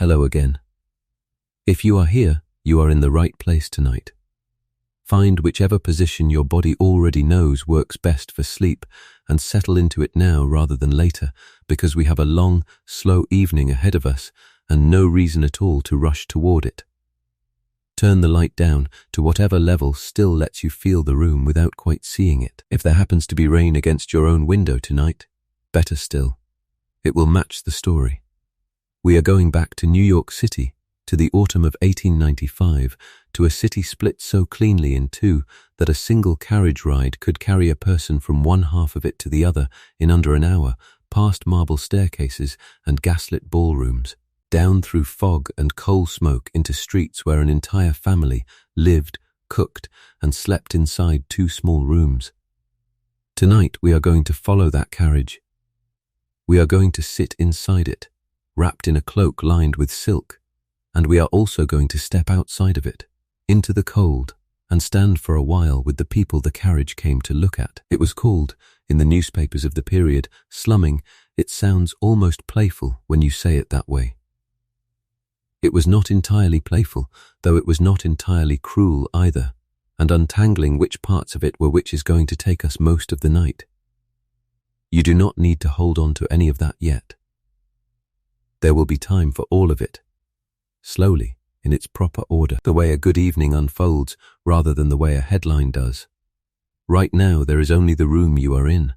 Hello again. If you are here, you are in the right place tonight. Find whichever position your body already knows works best for sleep and settle into it now rather than later, because we have a long, slow evening ahead of us and no reason at all to rush toward it. Turn the light down to whatever level still lets you feel the room without quite seeing it. If there happens to be rain against your own window tonight, better still. It will match the story. We are going back to New York City, to the autumn of 1895, to a city split so cleanly in two that a single carriage ride could carry a person from one half of it to the other in under an hour, past marble staircases and gaslit ballrooms, down through fog and coal smoke into streets where an entire family lived, cooked, and slept inside two small rooms. Tonight we are going to follow that carriage. We are going to sit inside it, wrapped in a cloak lined with silk, and we are also going to step outside of it, into the cold, and stand for a while with the people the carriage came to look at. It was called, in the newspapers of the period, slumming. It sounds almost playful when you say it that way. It was not entirely playful, though it was not entirely cruel either, and untangling which parts of it were which is going to take us most of the night. You do not need to hold on to any of that yet. There will be time for all of it, slowly, in its proper order, the way a good evening unfolds rather than the way a headline does. Right now there is only the room you are in,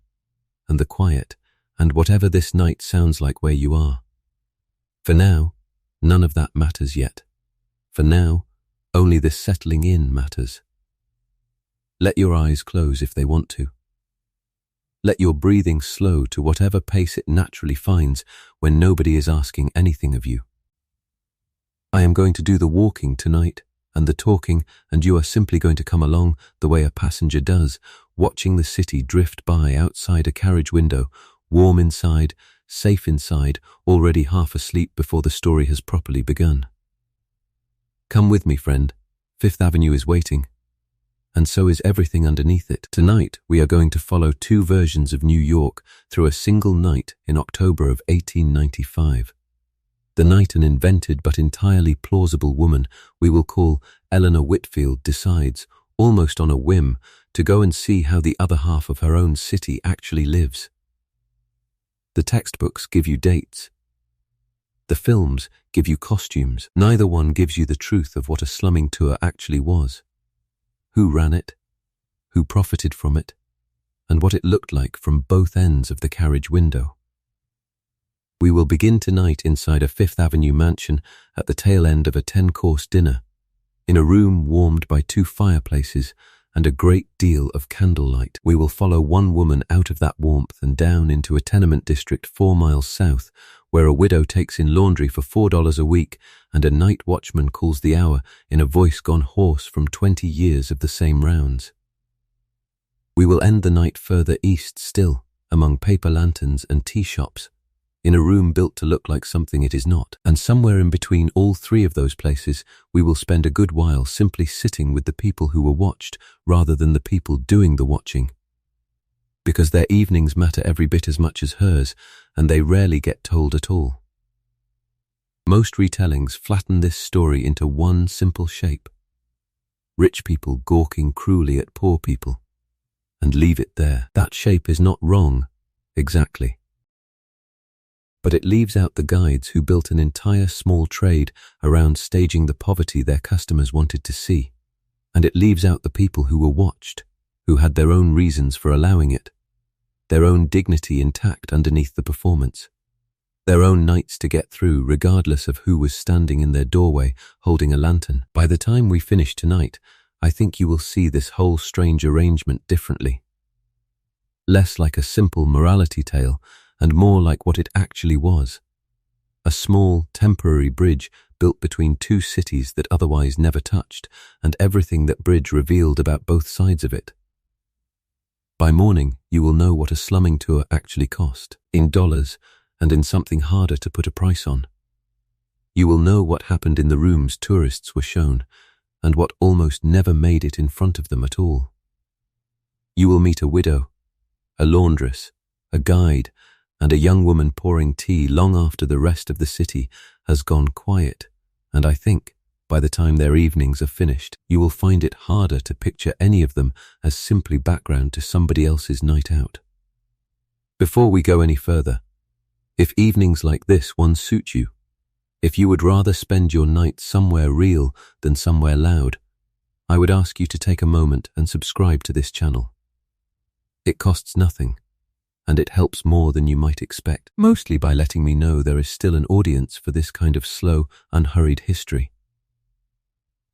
and the quiet, and whatever this night sounds like where you are. For now, none of that matters yet. For now, only this settling in matters. Let your eyes close if they want to. Let your breathing slow to whatever pace it naturally finds when nobody is asking anything of you. I am going to do the walking tonight and the talking, and you are simply going to come along the way a passenger does, watching the city drift by outside a carriage window, warm inside, safe inside, already half asleep before the story has properly begun. Come with me, friend. Fifth Avenue is waiting, and so is everything underneath it. Tonight we are going to follow two versions of New York through a single night in October of 1895. The night an invented but entirely plausible woman we will call Eleanor Whitfield decides, almost on a whim, to go and see how the other half of her own city actually lives. The textbooks give you dates. The films give you costumes. Neither one gives you the truth of what a slumming tour actually was. Who ran it, who profited from it, and what it looked like from both ends of the carriage window. We will begin tonight inside a Fifth Avenue mansion at the tail end of a 10-course dinner, in a room warmed by two fireplaces and a great deal of candlelight. We will follow one woman out of that warmth and down into a tenement district 4 miles south, where a widow takes in laundry for $4 a week and a night watchman calls the hour in a voice gone hoarse from 20 years of the same rounds. We will end the night further east still, among paper lanterns and tea shops, in a room built to look like something it is not, and somewhere in between all three of those places we will spend a good while simply sitting with the people who were watched rather than the people doing the watching. Because their evenings matter every bit as much as hers, and they rarely get told at all. Most retellings flatten this story into one simple shape. Rich people gawking cruelly at poor people, and leave it there. That shape is not wrong, exactly. But it leaves out the guides who built an entire small trade around staging the poverty their customers wanted to see, and it leaves out the people who were watched, who had their own reasons for allowing it, their own dignity intact underneath the performance, their own nights to get through regardless of who was standing in their doorway holding a lantern. By the time we finish tonight, I think you will see this whole strange arrangement differently. Less like a simple morality tale, and more like what it actually was. A small, temporary bridge built between two cities that otherwise never touched, and everything that bridge revealed about both sides of it. By morning, you will know what a slumming tour actually cost, in dollars, and in something harder to put a price on. You will know what happened in the rooms tourists were shown, and what almost never made it in front of them at all. You will meet a widow, a laundress, a guide, and a young woman pouring tea long after the rest of the city has gone quiet, and I think, by the time their evenings are finished, you will find it harder to picture any of them as simply background to somebody else's night out. Before we go any further, if evenings like this one suit you, if you would rather spend your night somewhere real than somewhere loud, I would ask you to take a moment and subscribe to this channel. It costs nothing, and it helps more than you might expect, mostly by letting me know there is still an audience for this kind of slow, unhurried history.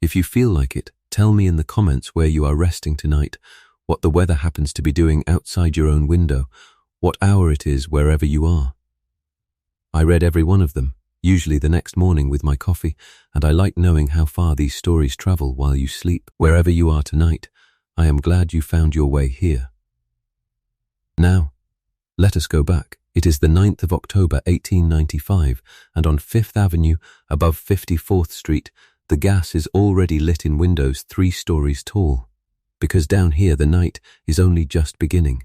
If you feel like it, tell me in the comments where you are resting tonight, what the weather happens to be doing outside your own window, what hour it is wherever you are. I read every one of them, usually the next morning with my coffee, and I like knowing how far these stories travel while you sleep. Wherever you are tonight, I am glad you found your way here. Now, let us go back. It is the 9th of October 1895, and on 5th Avenue, above 54th Street, the gas is already lit in windows 3 stories tall, because down here the night is only just beginning.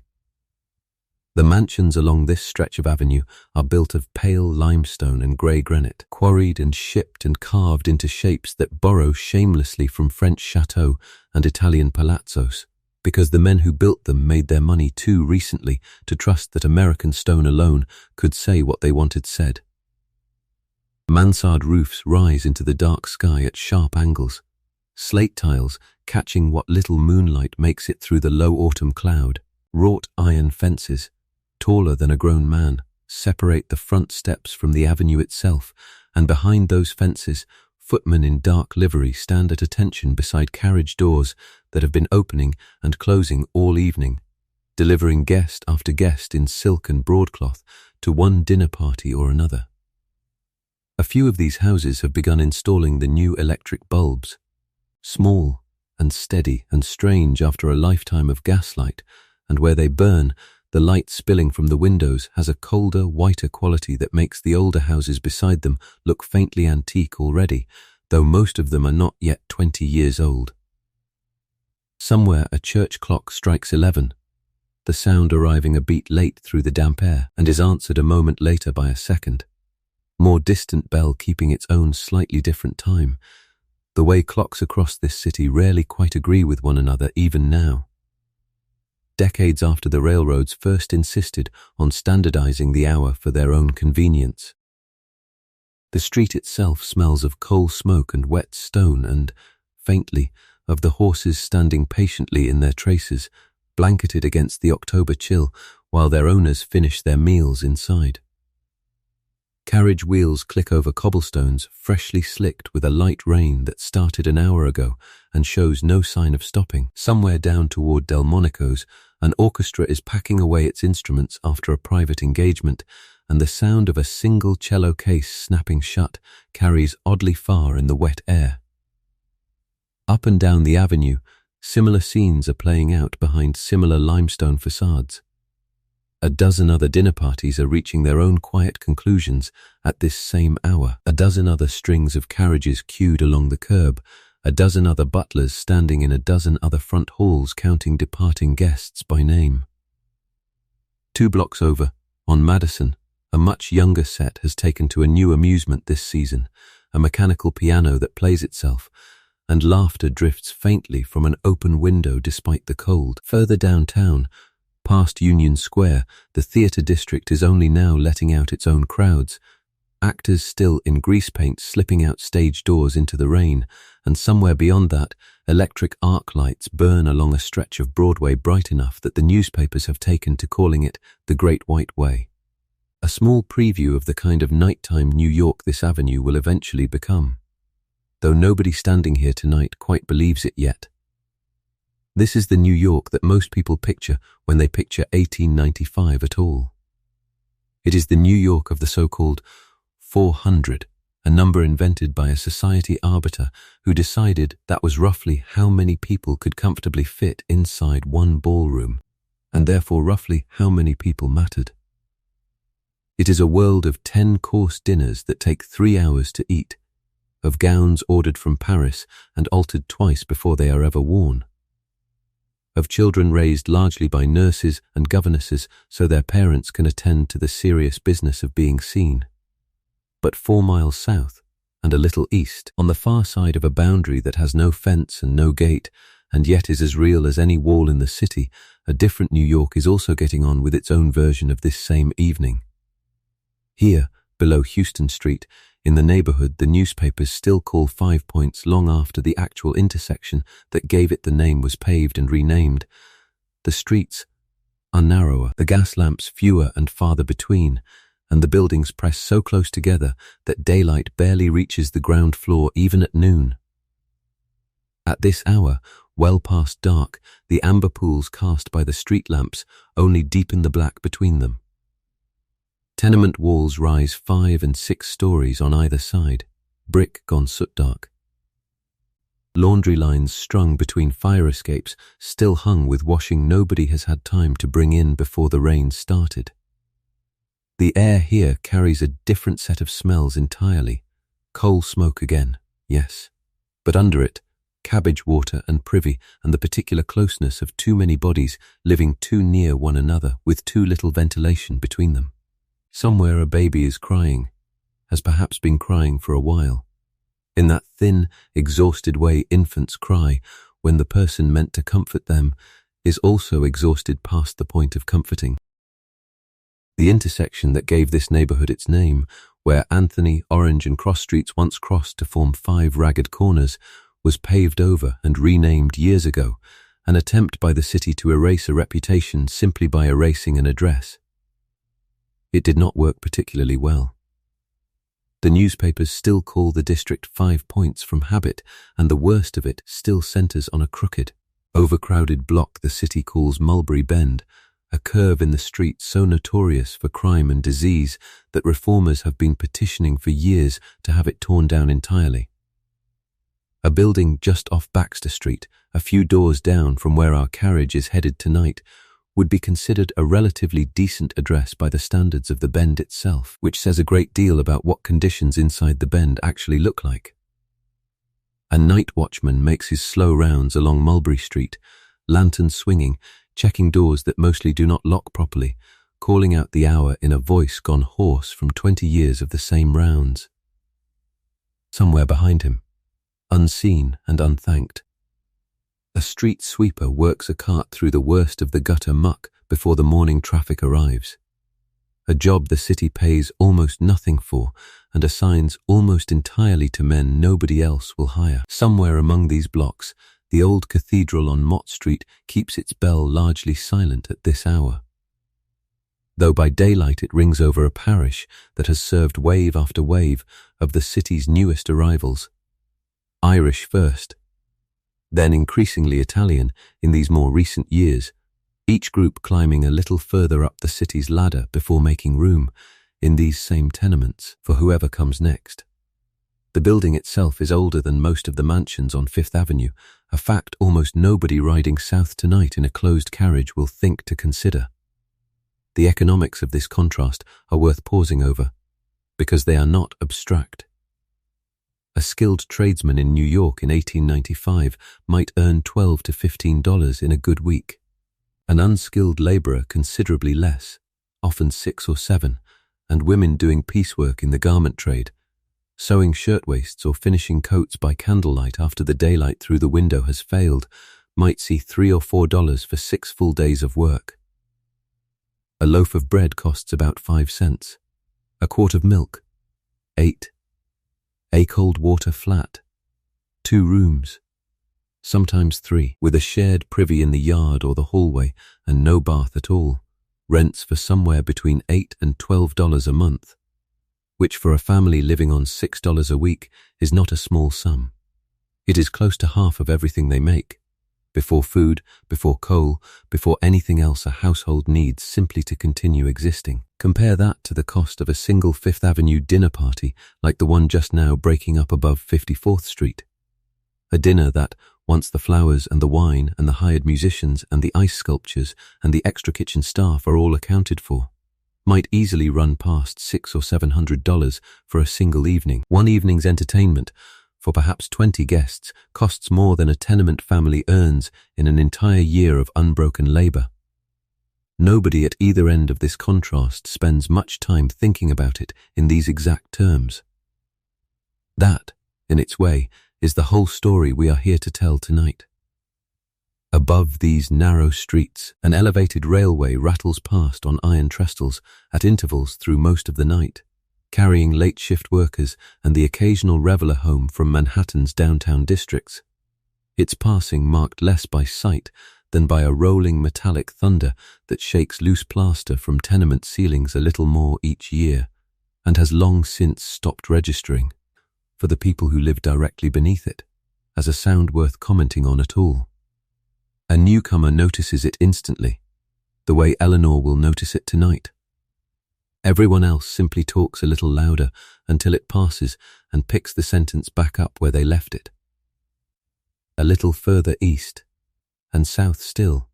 The mansions along this stretch of avenue are built of pale limestone and grey granite, quarried and shipped and carved into shapes that borrow shamelessly from French chateaux and Italian palazzos, because the men who built them made their money too recently to trust that American stone alone could say what they wanted said. Mansard roofs rise into the dark sky at sharp angles, slate tiles catching what little moonlight makes it through the low autumn cloud. Wrought iron fences, taller than a grown man, separate the front steps from the avenue itself, and behind those fences, footmen in dark livery stand at attention beside carriage doors that have been opening and closing all evening, delivering guest after guest in silk and broadcloth to one dinner party or another. A few of these houses have begun installing the new electric bulbs, small and steady and strange after a lifetime of gaslight, and where they burn, the light spilling from the windows has a colder, whiter quality that makes the older houses beside them look faintly antique already, though most of them are not yet 20 years old. Somewhere a church clock strikes 11, the sound arriving a beat late through the damp air, and is answered a moment later by a second, more distant bell keeping its own slightly different time. The way clocks across this city rarely quite agree with one another even now. Decades after the railroads first insisted on standardizing the hour for their own convenience. The street itself smells of coal smoke and wet stone and, faintly, of the horses standing patiently in their traces, blanketed against the October chill while their owners finish their meals inside. Carriage wheels click over cobblestones freshly slicked with a light rain that started an hour ago and shows no sign of stopping. Somewhere down toward Delmonico's, an orchestra is packing away its instruments after a private engagement, and the sound of a single cello case snapping shut carries oddly far in the wet air. Up and down the avenue, similar scenes are playing out behind similar limestone facades. A dozen other dinner parties are reaching their own quiet conclusions at this same hour. A dozen other strings of carriages queued along the curb, a dozen other butlers standing in a dozen other front halls counting departing guests by name. 2 blocks over, on Madison, a much younger set has taken to a new amusement this season, a mechanical piano that plays itself, and laughter drifts faintly from an open window despite the cold. Further downtown, past Union Square, the theatre district is only now letting out its own crowds, actors still in grease paint slipping out stage doors into the rain, and somewhere beyond that, electric arc lights burn along a stretch of Broadway bright enough that the newspapers have taken to calling it the Great White Way. A small preview of the kind of nighttime New York this avenue will eventually become, though nobody standing here tonight quite believes it yet. This is the New York that most people picture when they picture 1895 at all. It is the New York of the so-called 400, a number invented by a society arbiter who decided that was roughly how many people could comfortably fit inside one ballroom, and therefore roughly how many people mattered. It is a world of 10-course dinners that take 3 hours to eat, of gowns ordered from Paris and altered twice before they are ever worn, of children raised largely by nurses and governesses so their parents can attend to the serious business of being seen. but 4 miles south and a little east, on the far side of a boundary that has no fence and no gate, and yet is as real as any wall in the city, a different New York is also getting on with its own version of this same evening. Here, below Houston Street, in the neighborhood, the newspapers still call 5 Points long after the actual intersection that gave it the name was paved and renamed. The streets are narrower, the gas lamps fewer and farther between, and the buildings press so close together that daylight barely reaches the ground floor even at noon. At this hour, well past dark, the amber pools cast by the street lamps only deepen the black between them. Tenement walls rise 5 and 6 stories on either side, brick gone soot dark. Laundry lines strung between fire escapes still hung with washing nobody has had time to bring in before the rain started. The air here carries a different set of smells entirely. Coal smoke again, yes, but under it, cabbage water and privy and the particular closeness of too many bodies living too near one another with too little ventilation between them. Somewhere a baby is crying, has perhaps been crying for a while, in that thin, exhausted way infants cry when the person meant to comfort them is also exhausted past the point of comforting. The intersection that gave this neighborhood its name, where Anthony, Orange and Cross Streets once crossed to form 5 ragged corners, was paved over and renamed years ago, an attempt by the city to erase a reputation simply by erasing an address. It did not work particularly well. The newspapers still call the district 5 Points from habit, and the worst of it still centers on a crooked, overcrowded block the city calls Mulberry Bend, a curve in the street so notorious for crime and disease that reformers have been petitioning for years to have it torn down entirely. A building just off Baxter Street, a few doors down from where our carriage is headed tonight, would be considered a relatively decent address by the standards of the Bend itself, which says a great deal about what conditions inside the Bend actually look like. A night watchman makes his slow rounds along Mulberry Street, lantern swinging, checking doors that mostly do not lock properly, calling out the hour in a voice gone hoarse from 20 years of the same rounds. Somewhere behind him, unseen and unthanked, a street sweeper works a cart through the worst of the gutter muck before the morning traffic arrives. A job the city pays almost nothing for and assigns almost entirely to men nobody else will hire. Somewhere among these blocks, the old cathedral on Mott Street keeps its bell largely silent at this hour, though by daylight it rings over a parish that has served wave after wave of the city's newest arrivals. Irish first, then increasingly Italian in these more recent years, each group climbing a little further up the city's ladder before making room, in these same tenements, for whoever comes next. The building itself is older than most of the mansions on Fifth Avenue, a fact almost nobody riding south tonight in a closed carriage will think to consider. The economics of this contrast are worth pausing over, because they are not abstract. A skilled tradesman in New York in 1895 might earn $12 to $15 in a good week. An unskilled laborer considerably less, often 6 or 7, and women doing piecework in the garment trade, sewing shirtwaists or finishing coats by candlelight after the daylight through the window has failed, might see $3 or $4 for 6 full days of work. A loaf of bread costs about 5 cents. A quart of milk, 8. A cold water flat, 2 rooms, sometimes 3, with a shared privy in the yard or the hallway and no bath at all, rents for somewhere between $8 and $12 a month, which for a family living on $6 a week is not a small sum. It is close to half of everything they make, before food, before coal, before anything else a household needs simply to continue existing. Compare that to the cost of a single Fifth Avenue dinner party like the one just now breaking up above 54th Street. A dinner that, once the flowers and the wine and the hired musicians and the ice sculptures and the extra kitchen staff are all accounted for, might easily run past $600 or $700 for a single evening. One evening's entertainment, for perhaps 20 guests, costs more than a tenement family earns in an entire year of unbroken labor. Nobody at either end of this contrast spends much time thinking about it in these exact terms. That, in its way, is the whole story we are here to tell tonight. Above these narrow streets, an elevated railway rattles past on iron trestles at intervals through most of the night, carrying late-shift workers and the occasional reveller home from Manhattan's downtown districts. Its passing marked less by sight than by a rolling metallic thunder that shakes loose plaster from tenement ceilings a little more each year, and has long since stopped registering, for the people who live directly beneath it, as a sound worth commenting on at all. A newcomer notices it instantly, the way Eleanor will notice it tonight. Everyone else simply talks a little louder until it passes and picks the sentence back up where they left it. A little further east, and south still,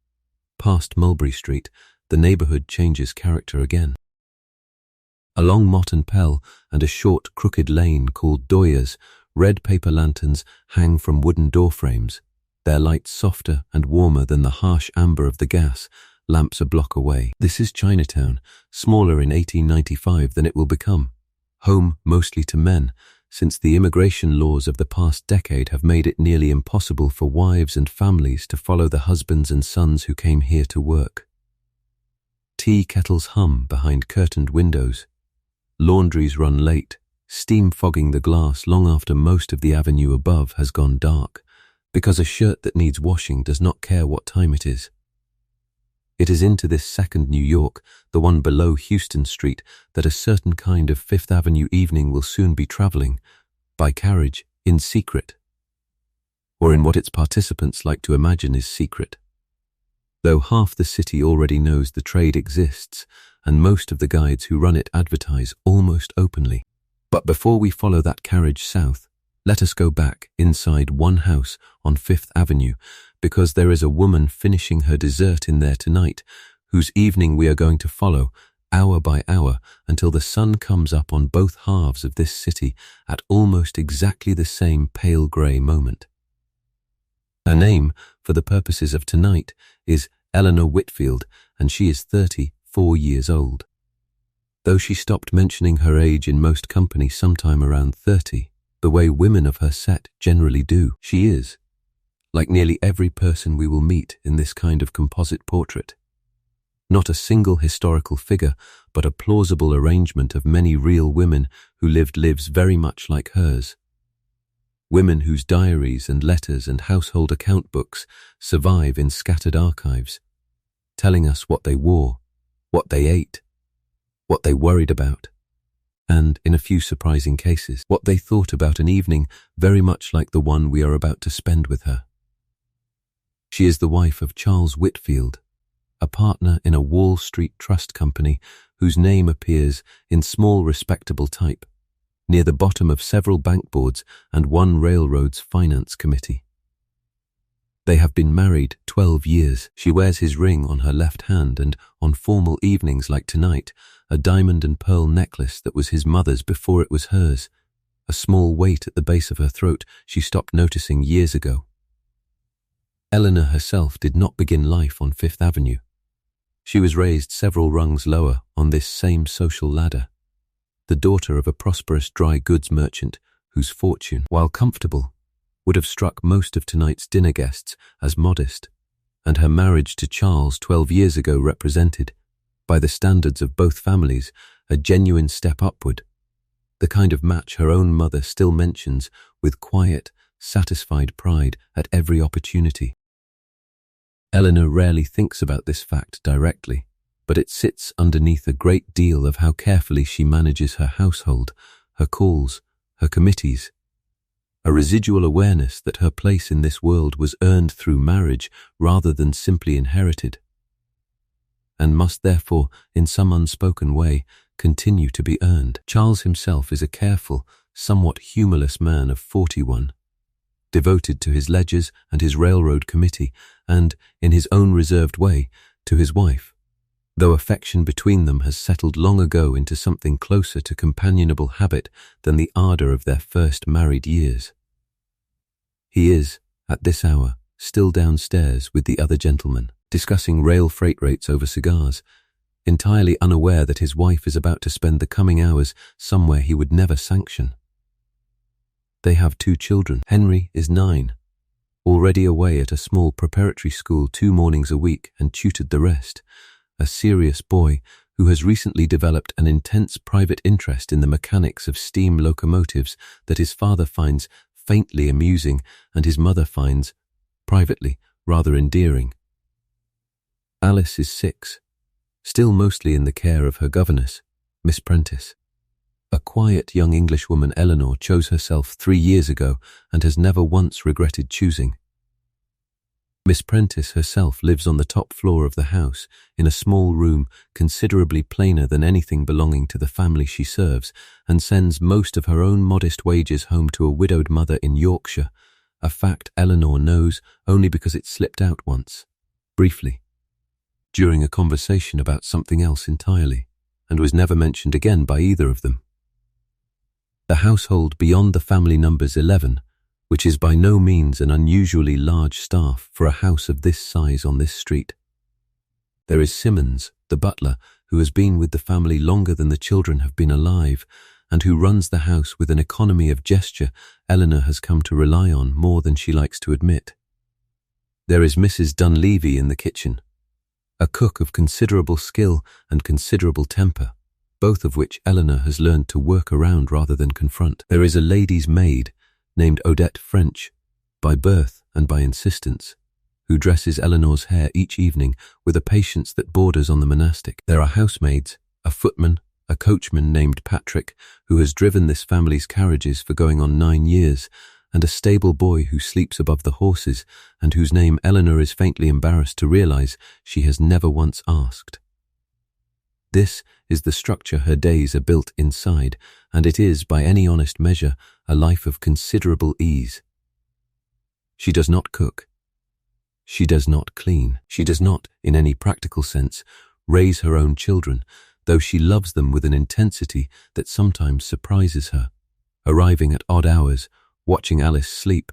past Mulberry Street, the neighborhood changes character again. Along Mott and Pell and a short, crooked lane called Doyers, red paper lanterns hang from wooden door frames, their light softer and warmer than the harsh amber of the gas lamps a block away. This is Chinatown, smaller in 1895 than it will become, home mostly to men, since the immigration laws of the past decade have made it nearly impossible for wives and families to follow the husbands and sons who came here to work. Tea kettles hum behind curtained windows. Laundries run late, steam fogging the glass long after most of the avenue above has gone dark, because a shirt that needs washing does not care what time it is. It is into this second New York, the one below Houston Street, that a certain kind of Fifth Avenue evening will soon be traveling, by carriage, in secret, or in what its participants like to imagine is secret. Though half the city already knows the trade exists, and most of the guides who run it advertise almost openly. But before we follow that carriage south, let us go back inside one house on Fifth Avenue, because there is a woman finishing her dessert in there tonight, whose evening we are going to follow, hour by hour, until the sun comes up on both halves of this city at almost exactly the same pale grey moment. Her name, for the purposes of tonight, is Eleanor Whitfield, and she is 34 years old. Though she stopped mentioning her age in most company sometime around 30, the way women of her set generally do, she is, like nearly every person we will meet in this kind of composite portrait, not a single historical figure, but a plausible arrangement of many real women who lived lives very much like hers. Women whose diaries and letters and household account books survive in scattered archives, telling us what they wore, what they ate, what they worried about, and, in a few surprising cases, what they thought about an evening very much like the one we are about to spend with her. She is the wife of Charles Whitfield, a partner in a Wall Street trust company whose name appears in small respectable type near the bottom of several bank boards and one railroad's finance committee. They have been married 12 years. She wears his ring on her left hand and, on formal evenings like tonight, a diamond and pearl necklace that was his mother's before it was hers, a small weight at the base of her throat she stopped noticing years ago. Eleanor herself did not begin life on Fifth Avenue. She was raised several rungs lower on this same social ladder, the daughter of a prosperous dry goods merchant whose fortune, while comfortable, would have struck most of tonight's dinner guests as modest, and her marriage to Charles 12 years ago represented, by the standards of both families, a genuine step upward, the kind of match her own mother still mentions with quiet, satisfied pride at every opportunity. Eleanor rarely thinks about this fact directly, but it sits underneath a great deal of how carefully she manages her household, her calls, her committees, a residual awareness that her place in this world was earned through marriage rather than simply inherited, and must therefore, in some unspoken way, continue to be earned. Charles himself is a careful, somewhat humorless man of 41, devoted to his ledgers and his railroad committee, and, in his own reserved way, to his wife, though affection between them has settled long ago into something closer to companionable habit than the ardour of their first married years. He is, at this hour, still downstairs with the other gentlemen, discussing rail freight rates over cigars, entirely unaware that his wife is about to spend the coming hours somewhere he would never sanction. They have 2 children. Henry is 9, already away at a small preparatory school 2 mornings a week and tutored the rest, a serious boy who has recently developed an intense private interest in the mechanics of steam locomotives that his father finds faintly amusing and his mother finds, privately, rather endearing. Alice is 6, still mostly in the care of her governess, Miss Prentice. A quiet young Englishwoman, Eleanor, chose herself 3 years ago and has never once regretted choosing. Miss Prentice herself lives on the top floor of the house in a small room considerably plainer than anything belonging to the family she serves, and sends most of her own modest wages home to a widowed mother in Yorkshire, a fact Eleanor knows only because it slipped out once, briefly, during a conversation about something else entirely, and was never mentioned again by either of them. The household beyond the family numbers 11, which is by no means an unusually large staff for a house of this size on this street. There is Simmons, the butler, who has been with the family longer than the children have been alive, and who runs the house with an economy of gesture Eleanor has come to rely on more than she likes to admit. There is Mrs. Dunleavy in the kitchen, a cook of considerable skill and considerable temper, both of which Eleanor has learned to work around rather than confront. There is a lady's maid, named Odette French, by birth and by insistence, who dresses Eleanor's hair each evening with a patience that borders on the monastic. There are housemaids, a footman, a coachman named Patrick, who has driven this family's carriages for going on 9 years, and a stable boy who sleeps above the horses and whose name Eleanor is faintly embarrassed to realize she has never once asked. This is the structure her days are built inside, and it is, by any honest measure, a life of considerable ease. She does not cook. She does not clean. She does not, in any practical sense, raise her own children, though she loves them with an intensity that sometimes surprises her, arriving at odd hours, watching Alice sleep,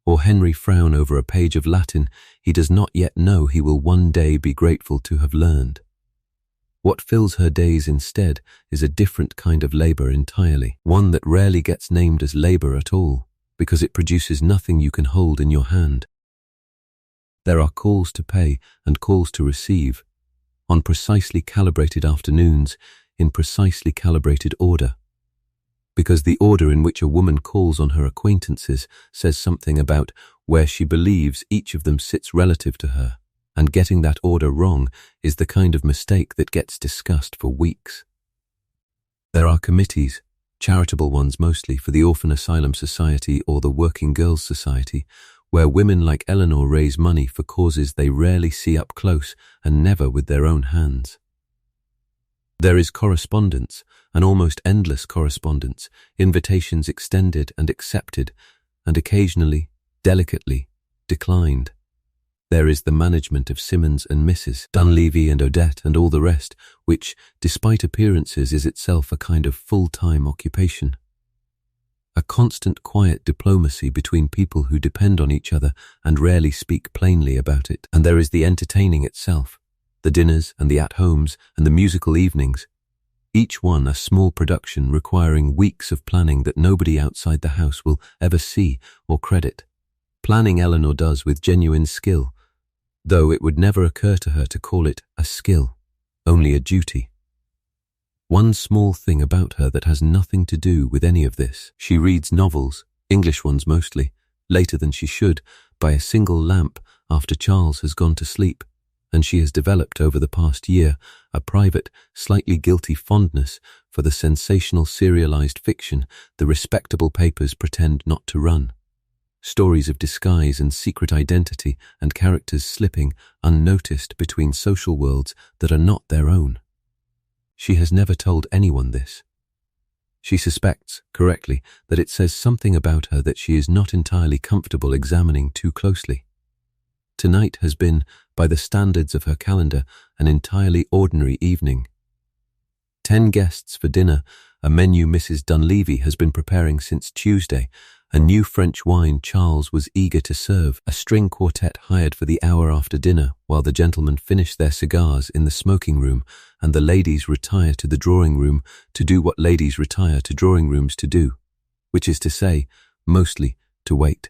or Henry frown over a page of Latin he does not yet know he will one day be grateful to have learned. What fills her days instead is a different kind of labor entirely, one that rarely gets named as labor at all, because it produces nothing you can hold in your hand. There are calls to pay and calls to receive, on precisely calibrated afternoons, in precisely calibrated order, because the order in which a woman calls on her acquaintances says something about where she believes each of them sits relative to her, and getting that order wrong is the kind of mistake that gets discussed for weeks. There are committees, charitable ones mostly, for the Orphan Asylum Society or the Working Girls Society, where women like Eleanor raise money for causes they rarely see up close and never with their own hands. There is correspondence, an almost endless correspondence, invitations extended and accepted, and occasionally, delicately, declined. There is the management of Simmons and Mrs. Dunleavy and Odette and all the rest, which, despite appearances, is itself a kind of full-time occupation. A constant quiet diplomacy between people who depend on each other and rarely speak plainly about it. And there is the entertaining itself, the dinners and the at-homes and the musical evenings, each one a small production requiring weeks of planning that nobody outside the house will ever see or credit. Planning Eleanor does with genuine skill, though it would never occur to her to call it a skill, only a duty. One small thing about her that has nothing to do with any of this. She reads novels, English ones mostly, later than she should, by a single lamp after Charles has gone to sleep, and she has developed over the past year a private, slightly guilty fondness for the sensational serialized fiction the respectable papers pretend not to run. Stories of disguise and secret identity and characters slipping unnoticed between social worlds that are not their own. She has never told anyone this. She suspects, correctly, that it says something about her that she is not entirely comfortable examining too closely. Tonight has been, by the standards of her calendar, an entirely ordinary evening. 10 guests for dinner, a menu Mrs. Dunleavy has been preparing since Tuesday, a new French wine Charles was eager to serve, a string quartet hired for the hour after dinner, while the gentlemen finish their cigars in the smoking room and the ladies retire to the drawing room to do what ladies retire to drawing rooms to do, which is to say, mostly to wait.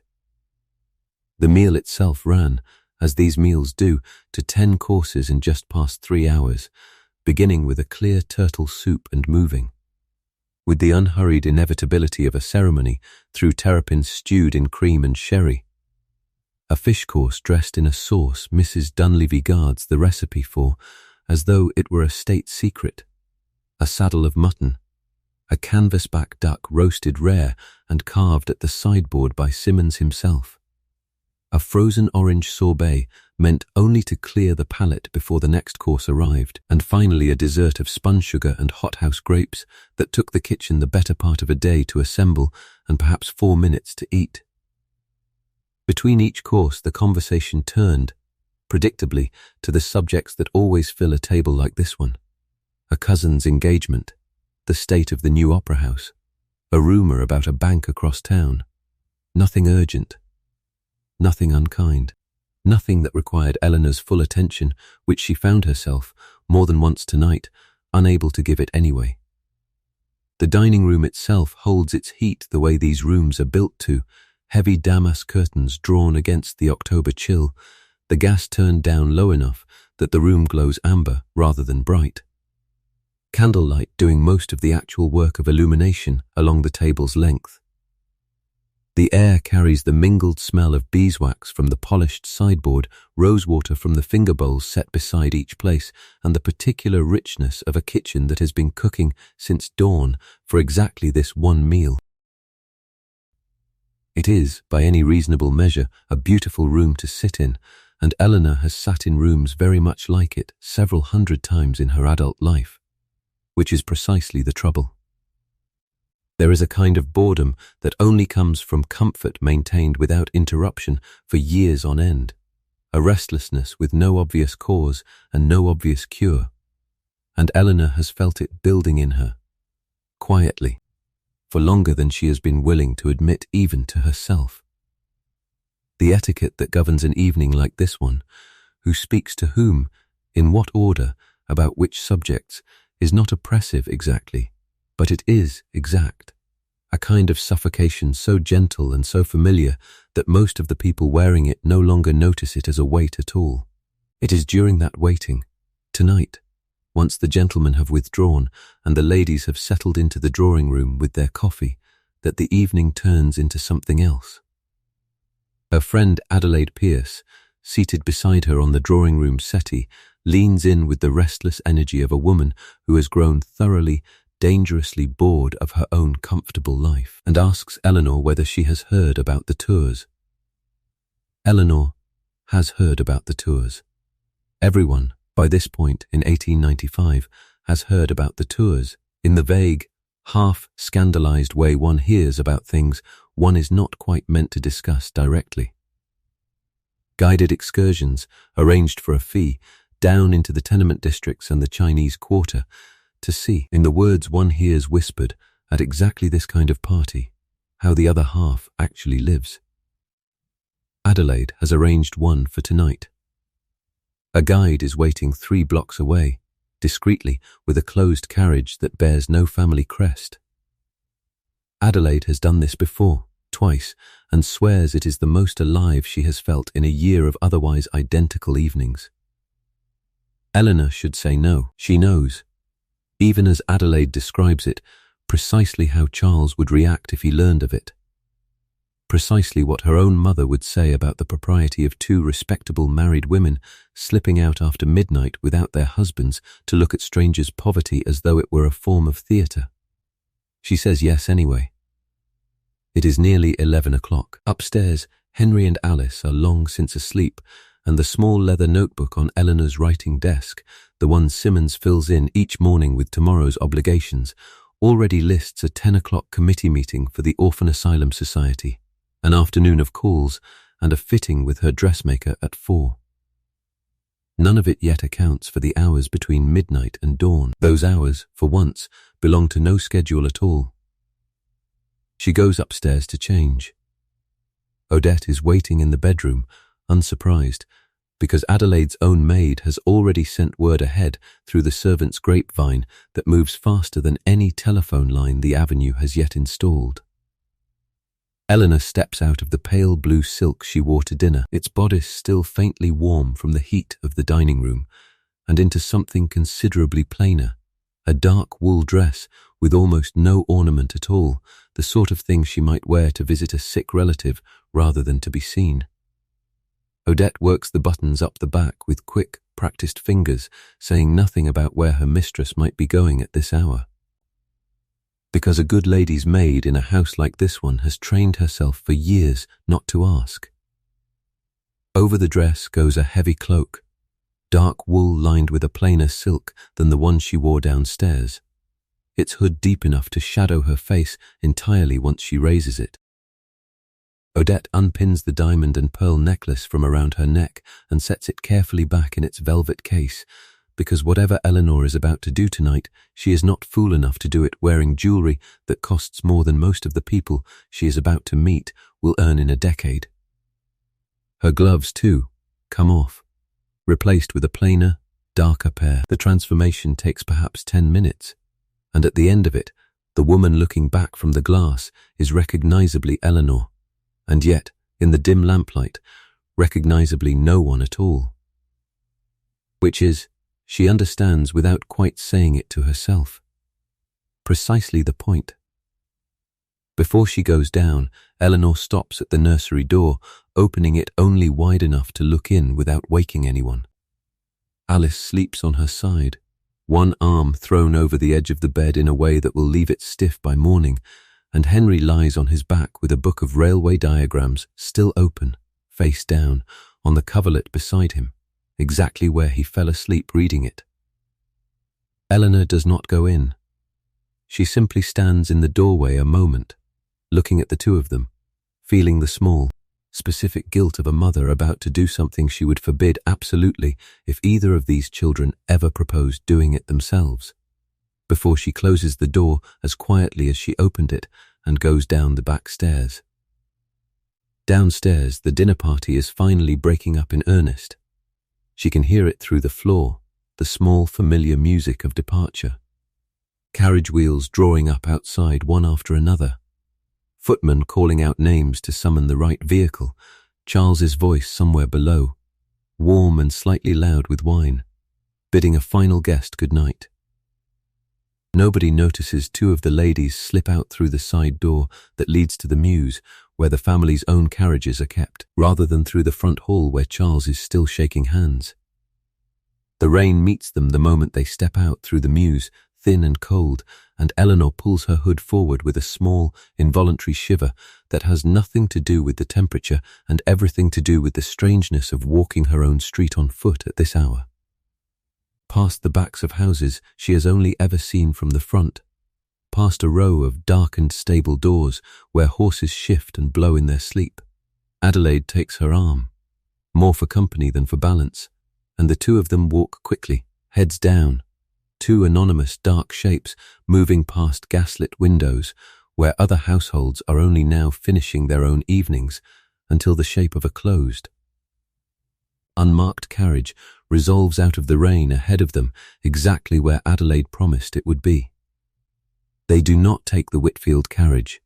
The meal itself ran, as these meals do, to 10 courses in just past 3 hours, beginning with a clear turtle soup and moving, with the unhurried inevitability of a ceremony, through terrapins stewed in cream and sherry. A fish course dressed in a sauce Mrs. Dunleavy guards the recipe for, as though it were a state secret. A saddle of mutton, a canvasback duck roasted rare and carved at the sideboard by Simmons himself. A frozen orange sorbet meant only to clear the palate before the next course arrived, and finally a dessert of spun sugar and hothouse grapes that took the kitchen the better part of a day to assemble and perhaps 4 minutes to eat. Between each course the conversation turned, predictably, to the subjects that always fill a table like this one: a cousin's engagement, the state of the new opera house, a rumour about a bank across town. Nothing urgent, nothing unkind, nothing that required Eleanor's full attention, which she found herself, more than once tonight, unable to give it anyway. The dining room itself holds its heat the way these rooms are built to, heavy damask curtains drawn against the October chill, the gas turned down low enough that the room glows amber rather than bright. Candlelight doing most of the actual work of illumination along the table's length. The air carries the mingled smell of beeswax from the polished sideboard, rosewater from the finger bowls set beside each place, and the particular richness of a kitchen that has been cooking since dawn for exactly this one meal. It is, by any reasonable measure, a beautiful room to sit in, and Eleanor has sat in rooms very much like it several hundred times in her adult life, which is precisely the trouble. There is a kind of boredom that only comes from comfort maintained without interruption for years on end, a restlessness with no obvious cause and no obvious cure, and Eleanor has felt it building in her, quietly, for longer than she has been willing to admit even to herself. The etiquette that governs an evening like this one, who speaks to whom, in what order, about which subjects, is not oppressive exactly, but it is exact, a kind of suffocation so gentle and so familiar that most of the people wearing it no longer notice it as a weight at all. It is during that waiting, tonight, once the gentlemen have withdrawn and the ladies have settled into the drawing room with their coffee, that the evening turns into something else. Her friend Adelaide Pierce, seated beside her on the drawing room settee, leans in with the restless energy of a woman who has grown thoroughly, dangerously bored of her own comfortable life, and asks Eleanor whether she has heard about the tours. Eleanor has heard about the tours. Everyone, by this point in 1895, has heard about the tours, in the vague, half-scandalized way one hears about things one is not quite meant to discuss directly. Guided excursions, arranged for a fee, down into the tenement districts and the Chinese Quarter, to see, in the words one hears whispered at exactly this kind of party, how the other half actually lives. Adelaide has arranged one for tonight. A guide is waiting 3 blocks away, discreetly, with a closed carriage that bears no family crest. Adelaide has done this before, twice, and swears it is the most alive she has felt in a year of otherwise identical evenings. Eleanor should say no. She knows, even as Adelaide describes it, precisely how Charles would react if he learned of it. Precisely what her own mother would say about the propriety of 2 respectable married women slipping out after midnight without their husbands to look at strangers' poverty as though it were a form of theatre. She says yes anyway. It is nearly 11 o'clock. Upstairs, Henry and Alice are long since asleep, and the small leather notebook on Eleanor's writing desk, the one Simmons fills in each morning with tomorrow's obligations, already lists a 10 o'clock committee meeting for the Orphan Asylum Society, an afternoon of calls, and a fitting with her dressmaker at 4. None of it yet accounts for the hours between midnight and dawn. Those hours, for once, belong to no schedule at all. She goes upstairs to change. Odette is waiting in the bedroom, unsurprised, because Adelaide's own maid has already sent word ahead through the servant's grapevine that moves faster than any telephone line the avenue has yet installed. Eleanor steps out of the pale blue silk she wore to dinner, its bodice still faintly warm from the heat of the dining room, and into something considerably plainer, a dark wool dress with almost no ornament at all, the sort of thing she might wear to visit a sick relative rather than to be seen. Odette works the buttons up the back with quick, practiced fingers, saying nothing about where her mistress might be going at this hour. Because a good lady's maid in a house like this one has trained herself for years not to ask. Over the dress goes a heavy cloak, dark wool lined with a plainer silk than the one she wore downstairs, its hood deep enough to shadow her face entirely once she raises it. Odette unpins the diamond and pearl necklace from around her neck and sets it carefully back in its velvet case, because whatever Eleanor is about to do tonight, she is not fool enough to do it wearing jewelry that costs more than most of the people she is about to meet will earn in a decade. Her gloves, too, come off, replaced with a plainer, darker pair. The transformation takes perhaps 10 minutes, and at the end of it, the woman looking back from the glass is recognizably Eleanor, and yet, in the dim lamplight, recognizably no one at all. Which is, she understands without quite saying it to herself. Precisely the point. Before she goes down, Eleanor stops at the nursery door, opening it only wide enough to look in without waking anyone. Alice sleeps on her side, one arm thrown over the edge of the bed in a way that will leave it stiff by morning, and Henry lies on his back with a book of railway diagrams still open, face down, on the coverlet beside him, exactly where he fell asleep reading it. Eleanor does not go in. She simply stands in the doorway a moment, looking at the two of them, feeling the small, specific guilt of a mother about to do something she would forbid absolutely if either of these children ever proposed doing it themselves, before she closes the door as quietly as she opened it and goes down the back stairs. Downstairs, the dinner party is finally breaking up in earnest. She can hear it through the floor, the small familiar music of departure. Carriage wheels drawing up outside one after another. Footmen calling out names to summon the right vehicle. Charles's voice somewhere below, warm and slightly loud with wine, bidding a final guest good night. Nobody notices two of the ladies slip out through the side door that leads to the mews, where the family's own carriages are kept, rather than through the front hall where Charles is still shaking hands. The rain meets them the moment they step out through the mews, thin and cold, and Eleanor pulls her hood forward with a small, involuntary shiver that has nothing to do with the temperature and everything to do with the strangeness of walking her own street on foot at this hour. Past the backs of houses she has only ever seen from the front, past a row of darkened stable doors where horses shift and blow in their sleep. Adelaide takes her arm, more for company than for balance, and the two of them walk quickly, heads down, two anonymous dark shapes moving past gaslit windows where other households are only now finishing their own evenings until the shape of a closed, unmarked carriage resolves out of the rain ahead of them exactly where Adelaide promised it would be. They do not take the Whitfield carriage.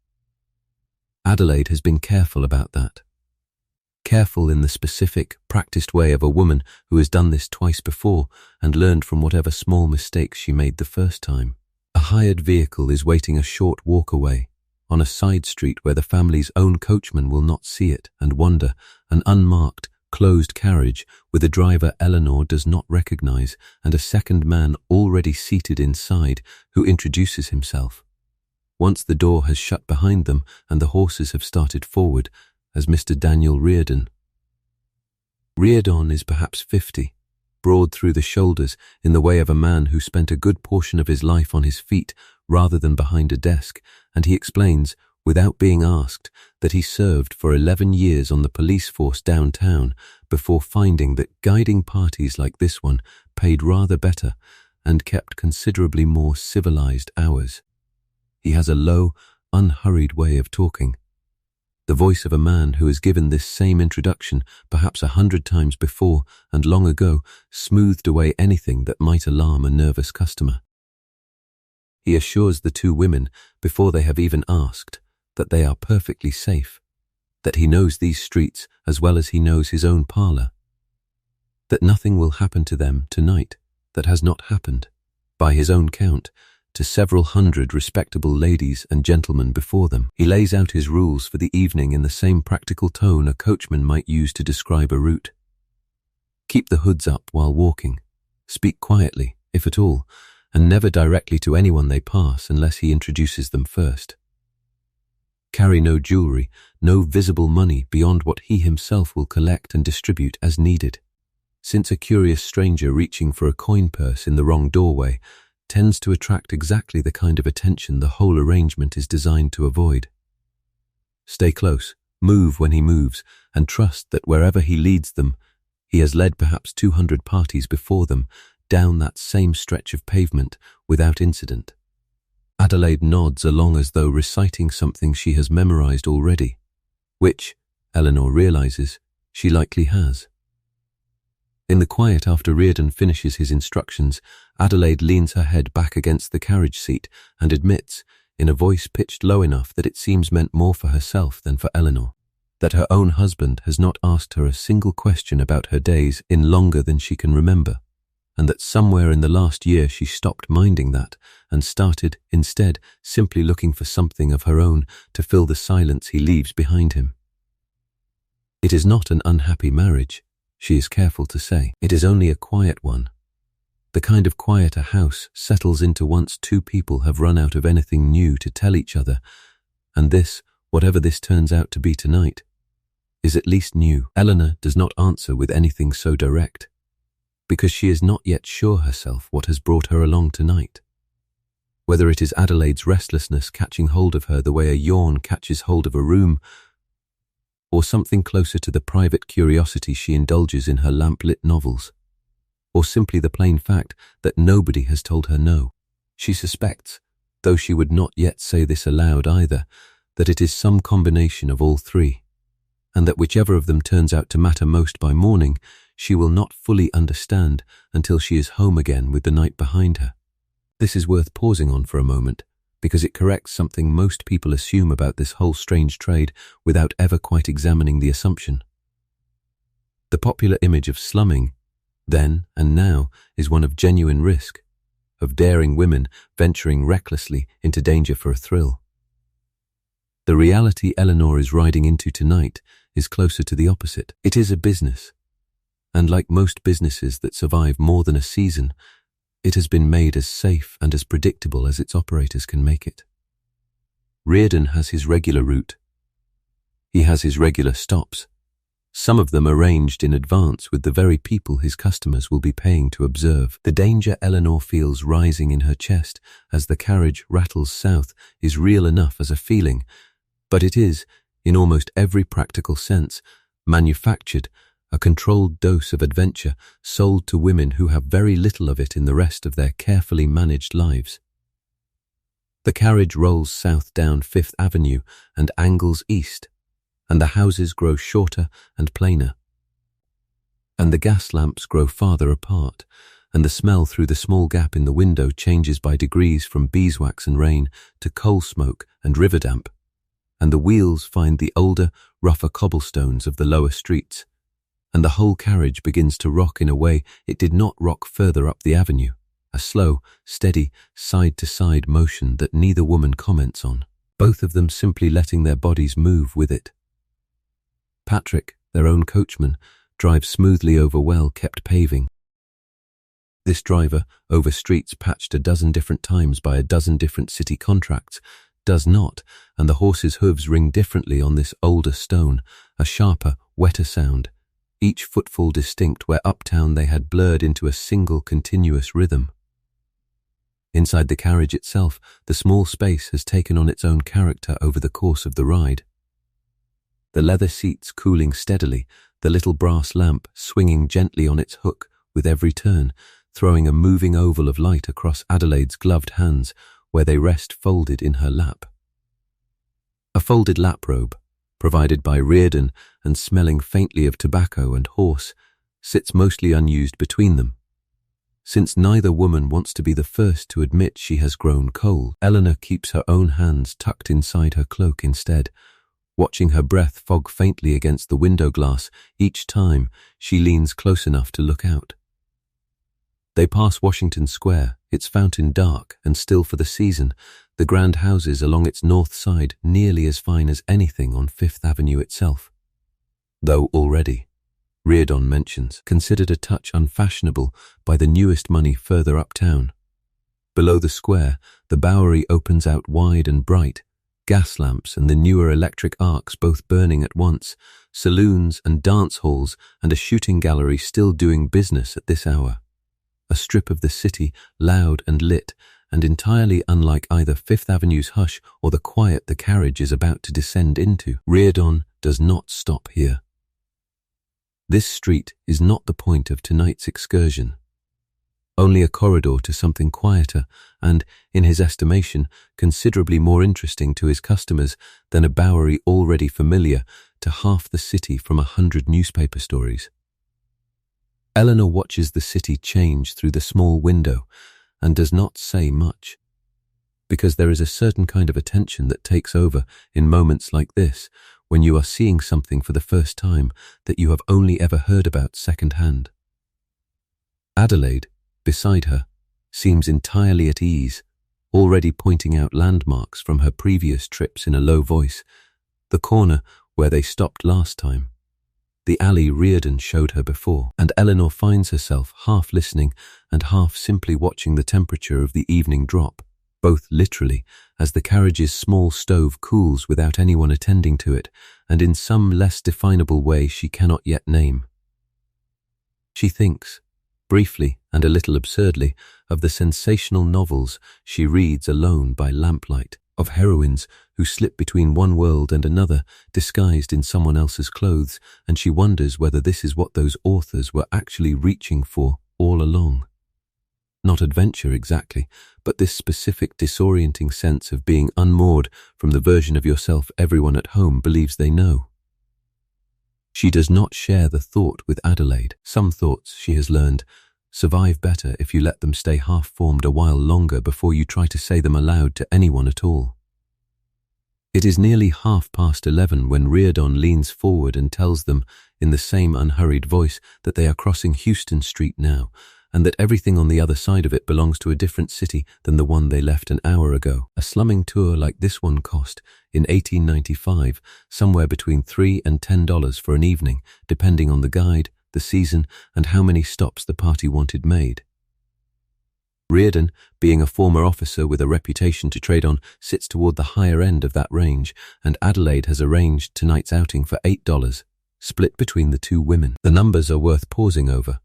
Adelaide has been careful about that. Careful in the specific, practiced way of a woman who has done this twice before and learned from whatever small mistakes she made the first time. A hired vehicle is waiting a short walk away, on a side street where the family's own coachman will not see it and wonder, an unmarked, closed carriage with a driver Eleanor does not recognize and a second man already seated inside who introduces himself. Once the door has shut behind them and the horses have started forward, as Mr. Daniel Reardon. Reardon is perhaps 50, broad through the shoulders in the way of a man who spent a good portion of his life on his feet rather than behind a desk, and he explains, without being asked, that he served for 11 years on the police force downtown before finding that guiding parties like this one paid rather better and kept considerably more civilized hours. He has a low, unhurried way of talking. The voice of a man who has given this same introduction perhaps 100 times before and long ago smoothed away anything that might alarm a nervous customer. He assures the two women, before they have even asked, that they are perfectly safe, that he knows these streets as well as he knows his own parlour, that nothing will happen to them tonight that has not happened, by his own count, to several hundred respectable ladies and gentlemen before them. He lays out his rules for the evening in the same practical tone a coachman might use to describe a route. Keep the hoods up while walking. Speak quietly, if at all, and never directly to anyone they pass unless he introduces them first. Carry no jewelry, no visible money beyond what he himself will collect and distribute as needed, since a curious stranger reaching for a coin purse in the wrong doorway tends to attract exactly the kind of attention the whole arrangement is designed to avoid. Stay close, move when he moves, and trust that wherever he leads them, he has led perhaps 200 parties before them down that same stretch of pavement without incident. Adelaide nods along as though reciting something she has memorized already, which, Eleanor realizes, she likely has. In the quiet after Reardon finishes his instructions, Adelaide leans her head back against the carriage seat and admits, in a voice pitched low enough that it seems meant more for herself than for Eleanor, that her own husband has not asked her a single question about her days in longer than she can remember, and that somewhere in the last year she stopped minding that and started, instead, simply looking for something of her own to fill the silence he leaves behind him. It is not an unhappy marriage, she is careful to say. It is only a quiet one. The kind of quiet a house settles into once two people have run out of anything new to tell each other, and this, whatever this turns out to be tonight, is at least new. Eleanor does not answer with anything so direct, because she is not yet sure herself what has brought her along tonight. Whether it is Adelaide's restlessness catching hold of her the way a yawn catches hold of a room, or something closer to the private curiosity she indulges in her lamp-lit novels, or simply the plain fact that nobody has told her no. She suspects, though she would not yet say this aloud either, that it is some combination of all three, and that whichever of them turns out to matter most by morning, she will not fully understand until she is home again with the night behind her. This is worth pausing on for a moment, because it corrects something most people assume about this whole strange trade without ever quite examining the assumption. The popular image of slumming, then and now, is one of genuine risk, of daring women venturing recklessly into danger for a thrill. The reality Eleanor is riding into tonight is closer to the opposite. It is a business, and like most businesses that survive more than a season, it has been made as safe and as predictable as its operators can make it. Reardon has his regular route. He has his regular stops, some of them arranged in advance with the very people his customers will be paying to observe. The danger Eleanor feels rising in her chest as the carriage rattles south is real enough as a feeling, but it is, in almost every practical sense, manufactured, a controlled dose of adventure sold to women who have very little of it in the rest of their carefully managed lives. The carriage rolls south down Fifth Avenue and angles east, and the houses grow shorter and plainer, and the gas lamps grow farther apart, and the smell through the small gap in the window changes by degrees from beeswax and rain to coal smoke and river damp, and the wheels find the older, rougher cobblestones of the lower streets, and the whole carriage begins to rock in a way it did not rock further up the avenue, a slow, steady, side-to-side motion that neither woman comments on, both of them simply letting their bodies move with it. Patrick, their own coachman, drives smoothly over well-kept paving. This driver, over streets patched a dozen different times by a dozen different city contracts, does not, and the horses' hooves ring differently on this older stone, a sharper, wetter sound, each footfall distinct where uptown they had blurred into a single continuous rhythm. Inside the carriage itself, the small space has taken on its own character over the course of the ride. The leather seats cooling steadily, the little brass lamp swinging gently on its hook with every turn, throwing a moving oval of light across Adelaide's gloved hands where they rest folded in her lap. A folded lap robe, provided by Reardon and smelling faintly of tobacco and horse, sits mostly unused between them. Since neither woman wants to be the first to admit she has grown cold, Eleanor keeps her own hands tucked inside her cloak instead, watching her breath fog faintly against the window glass each time she leans close enough to look out. They pass Washington Square, its fountain dark and still for the season, the grand houses along its north side nearly as fine as anything on Fifth Avenue itself. Though already, Reardon mentions, considered a touch unfashionable by the newest money further uptown. Below the square, the Bowery opens out wide and bright, gas lamps and the newer electric arcs both burning at once, saloons and dance halls and a shooting gallery still doing business at this hour. A strip of the city, loud and lit, and entirely unlike either Fifth Avenue's hush or the quiet the carriage is about to descend into. Reardon does not stop here. This street is not the point of tonight's excursion. Only a corridor to something quieter and, in his estimation, considerably more interesting to his customers than a Bowery already familiar to half the city from 100 newspaper stories. Eleanor watches the city change through the small window and does not say much, because there is a certain kind of attention that takes over in moments like this when you are seeing something for the first time that you have only ever heard about second-hand. Adelaide, beside her, seems entirely at ease, already pointing out landmarks from her previous trips in a low voice, the corner where they stopped last time, the alley Reardon showed her before, and Eleanor finds herself half listening and half simply watching the temperature of the evening drop, both literally, as the carriage's small stove cools without anyone attending to it, and in some less definable way she cannot yet name. She thinks, briefly and a little absurdly, of the sensational novels she reads alone by lamplight, of heroines who slip between one world and another, disguised in someone else's clothes, and she wonders whether this is what those authors were actually reaching for all along. Not adventure exactly, but this specific disorienting sense of being unmoored from the version of yourself everyone at home believes they know. She does not share the thought with Adelaide. Some thoughts, she has learned, survive better if you let them stay half-formed a while longer before you try to say them aloud to anyone at all. It is nearly 11:30 when Reardon leans forward and tells them in the same unhurried voice that they are crossing Houston Street now, and that everything on the other side of it belongs to a different city than the one they left an hour ago. A slumming tour like this one cost, in 1895, somewhere between $3 and $10 for an evening, depending on the guide, the season, and how many stops the party wanted made. Reardon, being a former officer with a reputation to trade on, sits toward the higher end of that range, and Adelaide has arranged tonight's outing for $8, split between the two women. The numbers are worth pausing over,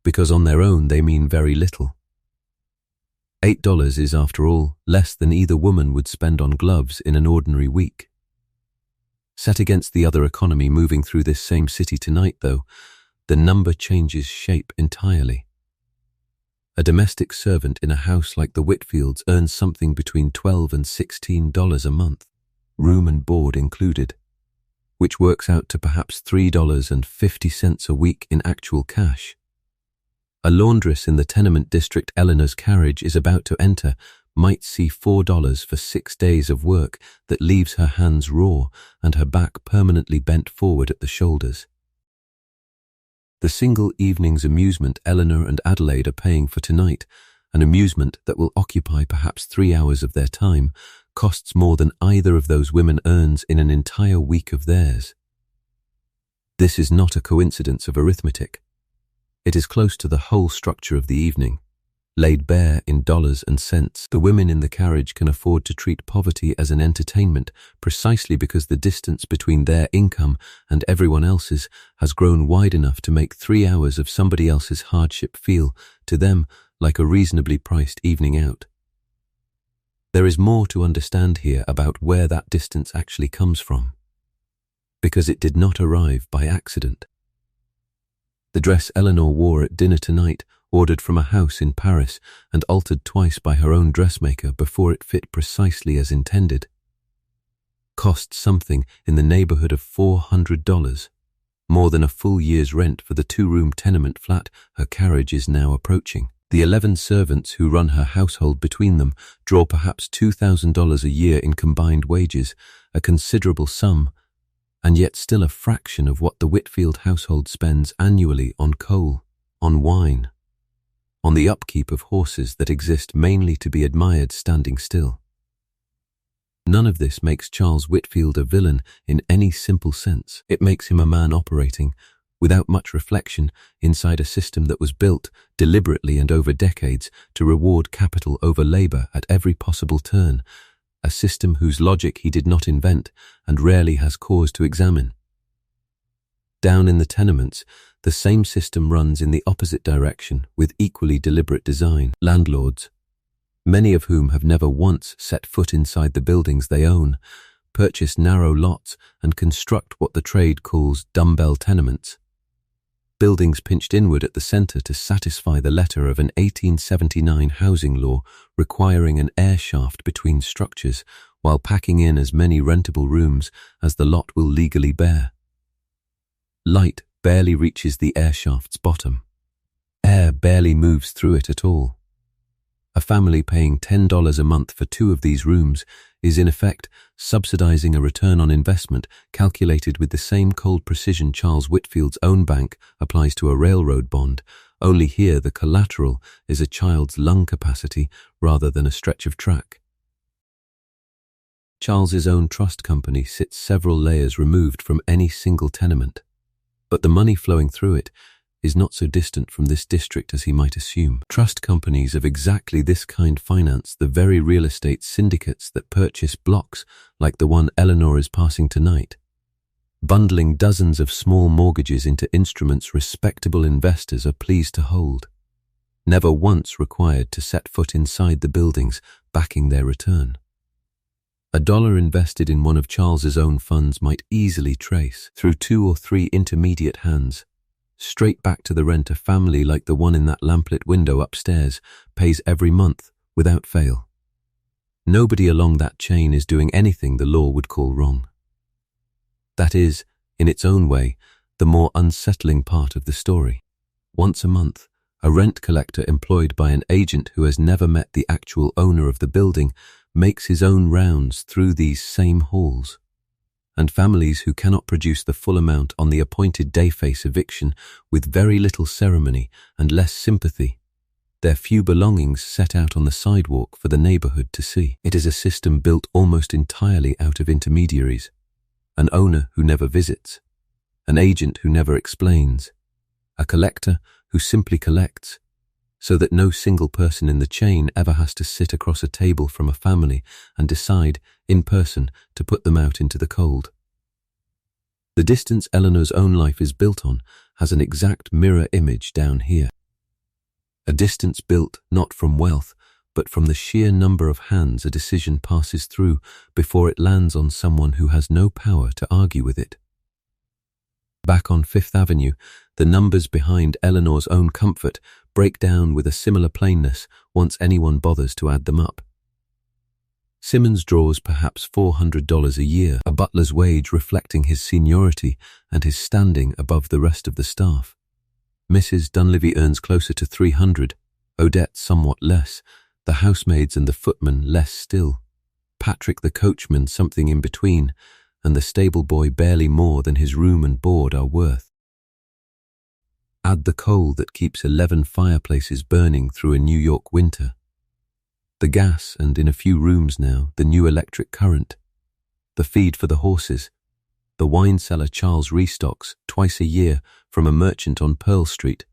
because on their own they mean very little. $8 is, after all, less than either woman would spend on gloves in an ordinary week. Set against the other economy moving through this same city tonight, though, the number changes shape entirely. A domestic servant in a house like the Whitfields earns something between $12 and $16 a month, room and board included, which works out to perhaps $3.50 a week in actual cash. A laundress in the tenement district Eleanor's carriage is about to enter might see $4 for 6 days of work that leaves her hands raw and her back permanently bent forward at the shoulders. The single evening's amusement Eleanor and Adelaide are paying for tonight, an amusement that will occupy perhaps 3 hours of their time, costs more than either of those women earns in an entire week of theirs. This is not a coincidence of arithmetic. It is close to the whole structure of the evening, laid bare in dollars and cents. The women in the carriage can afford to treat poverty as an entertainment precisely because the distance between their income and everyone else's has grown wide enough to make 3 hours of somebody else's hardship feel, to them, like a reasonably priced evening out. There is more to understand here about where that distance actually comes from, because it did not arrive by accident. The dress Eleanor wore at dinner tonight, ordered from a house in Paris and altered twice by her own dressmaker before it fit precisely as intended. cost something in the neighborhood of $400, more than a full year's rent for the two-room tenement flat her carriage is now approaching. The 11 servants who run her household between them draw perhaps $2,000 a year in combined wages, a considerable sum, and yet still a fraction of what the Whitfield household spends annually on coal, on wine, on the upkeep of horses that exist mainly to be admired standing still. None of this makes Charles Whitfield a villain in any simple sense. It makes him a man operating, without much reflection, inside a system that was built deliberately and over decades to reward capital over labor at every possible turn, a system whose logic he did not invent and rarely has cause to examine. Down in the tenements, the same system runs in the opposite direction with equally deliberate design. Landlords, many of whom have never once set foot inside the buildings they own, purchase narrow lots and construct what the trade calls dumbbell tenements. Buildings pinched inward at the center to satisfy the letter of an 1879 housing law requiring an air shaft between structures while packing in as many rentable rooms as the lot will legally bear. Light barely reaches the air shaft's bottom. Air barely moves through it at all. A family paying $10 a month for 2 of these rooms is in effect subsidizing a return on investment calculated with the same cold precision Charles Whitfield's own bank applies to a railroad bond, only here the collateral is a child's lung capacity rather than a stretch of track. Charles's own trust company sits several layers removed from any single tenement, but the money flowing through it is not so distant from this district as he might assume. Trust companies of exactly this kind finance the very real estate syndicates that purchase blocks like the one Eleanor is passing tonight, bundling dozens of small mortgages into instruments respectable investors are pleased to hold, never once required to set foot inside the buildings backing their return. $1 invested in one of Charles's own funds might easily trace, through 2 or 3 intermediate hands, straight back to the rent a family like the one in that lamplit window upstairs pays every month without fail. Nobody along that chain is doing anything the law would call wrong. That is, in its own way, the more unsettling part of the story. Once a month, a rent collector employed by an agent who has never met the actual owner of the building makes his own rounds through these same halls. And families who cannot produce the full amount on the appointed day-face eviction with very little ceremony and less sympathy, their few belongings set out on the sidewalk for the neighborhood to see. It is a system built almost entirely out of intermediaries, an owner who never visits, an agent who never explains, a collector who simply collects, so that no single person in the chain ever has to sit across a table from a family and decide, in person, to put them out into the cold. The distance Eleanor's own life is built on has an exact mirror image down here. A distance built not from wealth, but from the sheer number of hands a decision passes through before it lands on someone who has no power to argue with it. Back on Fifth Avenue, the numbers behind Eleanor's own comfort break down with a similar plainness once anyone bothers to add them up. Simmons draws perhaps $400 a year, a butler's wage reflecting his seniority and his standing above the rest of the staff. Mrs. Dunleavy earns closer to $300, Odette somewhat less, the housemaids and the footman less still, Patrick the coachman something in between, and the stable boy barely more than his room and board are worth. Add the coal that keeps 11 fireplaces burning through a New York winter, the gas and, in a few rooms now, the new electric current, the feed for the horses, the wine cellar Charles restocks twice a year from a merchant on Pearl Street,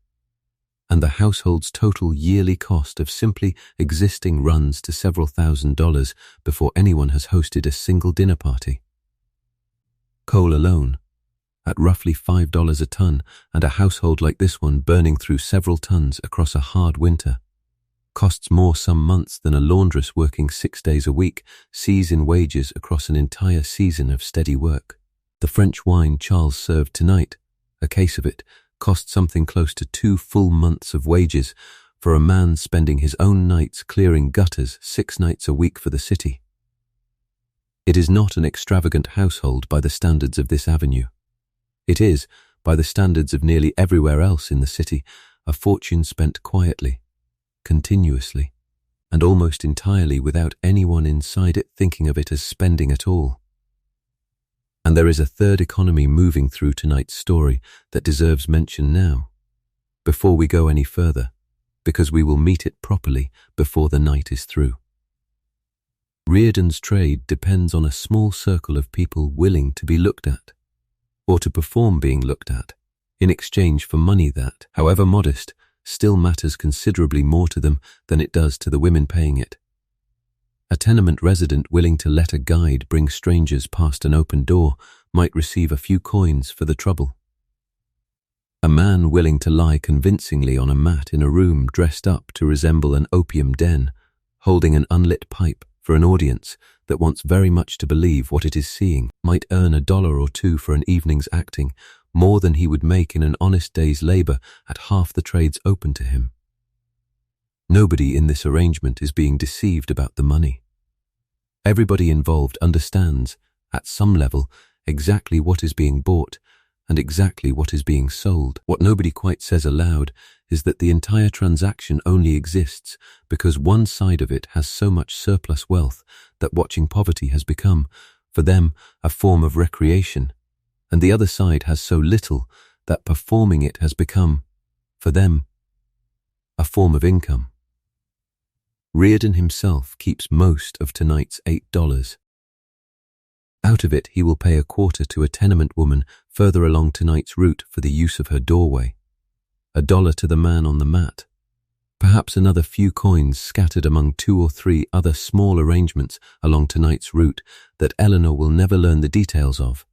and the household's total yearly cost of simply existing runs to several $1,000s before anyone has hosted a single dinner party. Coal alone, at roughly $5 a ton, and a household like this one burning through several tons across a hard winter, costs more some months than a laundress working 6 days a week sees in wages across an entire season of steady work. The French wine Charles served tonight, a case of it, cost something close to 2 full months of wages for a man spending his own nights clearing gutters 6 nights a week for the city. It is not an extravagant household by the standards of this avenue. It is, by the standards of nearly everywhere else in the city, a fortune spent quietly, continuously, and almost entirely without anyone inside it thinking of it as spending at all. And there is a third economy moving through tonight's story that deserves mention now, before we go any further, because we will meet it properly before the night is through. Reardon's trade depends on a small circle of people willing to be looked at, or to perform being looked at, in exchange for money that, however modest, still matters considerably more to them than it does to the women paying it. A tenement resident willing to let a guide bring strangers past an open door might receive a few coins for the trouble. A man willing to lie convincingly on a mat in a room dressed up to resemble an opium den, holding an unlit pipe for an audience that wants very much to believe what it is seeing, might earn $1 or $2 for an evening's acting, more than he would make in an honest day's labour at half the trades open to him. Nobody in this arrangement is being deceived about the money. Everybody involved understands, at some level, exactly what is being bought and exactly what is being sold. What nobody quite says aloud is that the entire transaction only exists because one side of it has so much surplus wealth that watching poverty has become, for them, a form of recreation, and the other side has so little that performing it has become, for them, a form of income. Reardon himself keeps most of tonight's $8. Out of it he will pay $25 to a tenement woman further along tonight's route for the use of her doorway, $1 to the man on the mat, perhaps another few coins scattered among 2 or 3 other small arrangements along tonight's route that Eleanor will never learn the details of.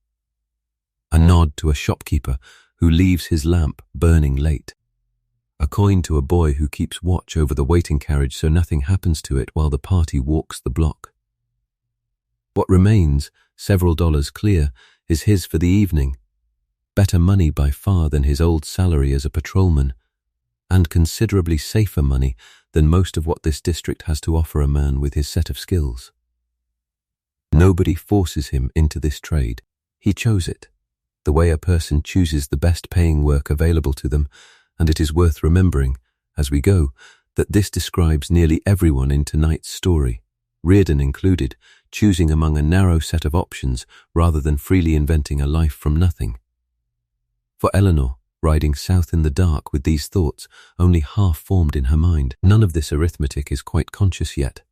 A nod to a shopkeeper who leaves his lamp burning late. A coin to a boy who keeps watch over the waiting carriage so nothing happens to it while the party walks the block. What remains, several dollars clear, is his for the evening. Better money by far than his old salary as a patrolman, and considerably safer money than most of what this district has to offer a man with his set of skills. Nobody forces him into this trade. He chose it, the way a person chooses the best paying work available to them, and it is worth remembering, as we go, that this describes nearly everyone in tonight's story, Reardon included, choosing among a narrow set of options rather than freely inventing a life from nothing. For Eleanor, riding south in the dark with these thoughts only half formed in her mind, none of this arithmetic is quite conscious yet.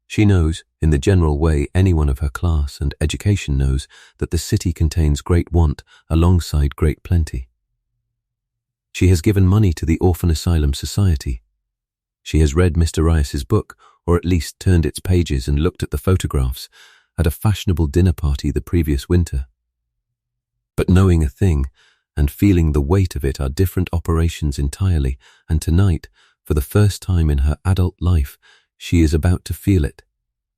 She knows, in the general way anyone of her class and education knows, that the city contains great want alongside great plenty. She has given money to the Orphan Asylum Society. She has read Mr. Rias's book, or at least turned its pages and looked at the photographs, at a fashionable dinner party the previous winter. But knowing a thing and feeling the weight of it are different operations entirely, and tonight, for the first time in her adult life, she is about to feel it,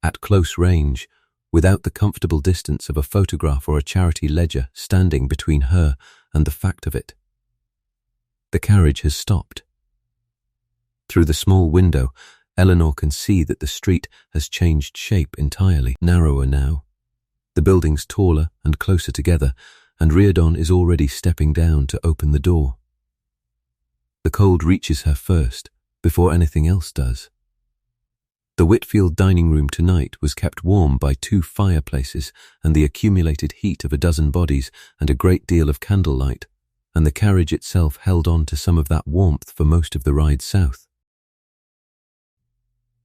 at close range, without the comfortable distance of a photograph or a charity ledger standing between her and the fact of it. The carriage has stopped. Through the small window, Eleanor can see that the street has changed shape entirely, narrower now. The buildings taller and closer together, and Reardon is already stepping down to open the door. The cold reaches her first, before anything else does. The Whitfield dining room tonight was kept warm by 2 fireplaces and the accumulated heat of a dozen bodies and a great deal of candlelight, and the carriage itself held on to some of that warmth for most of the ride south.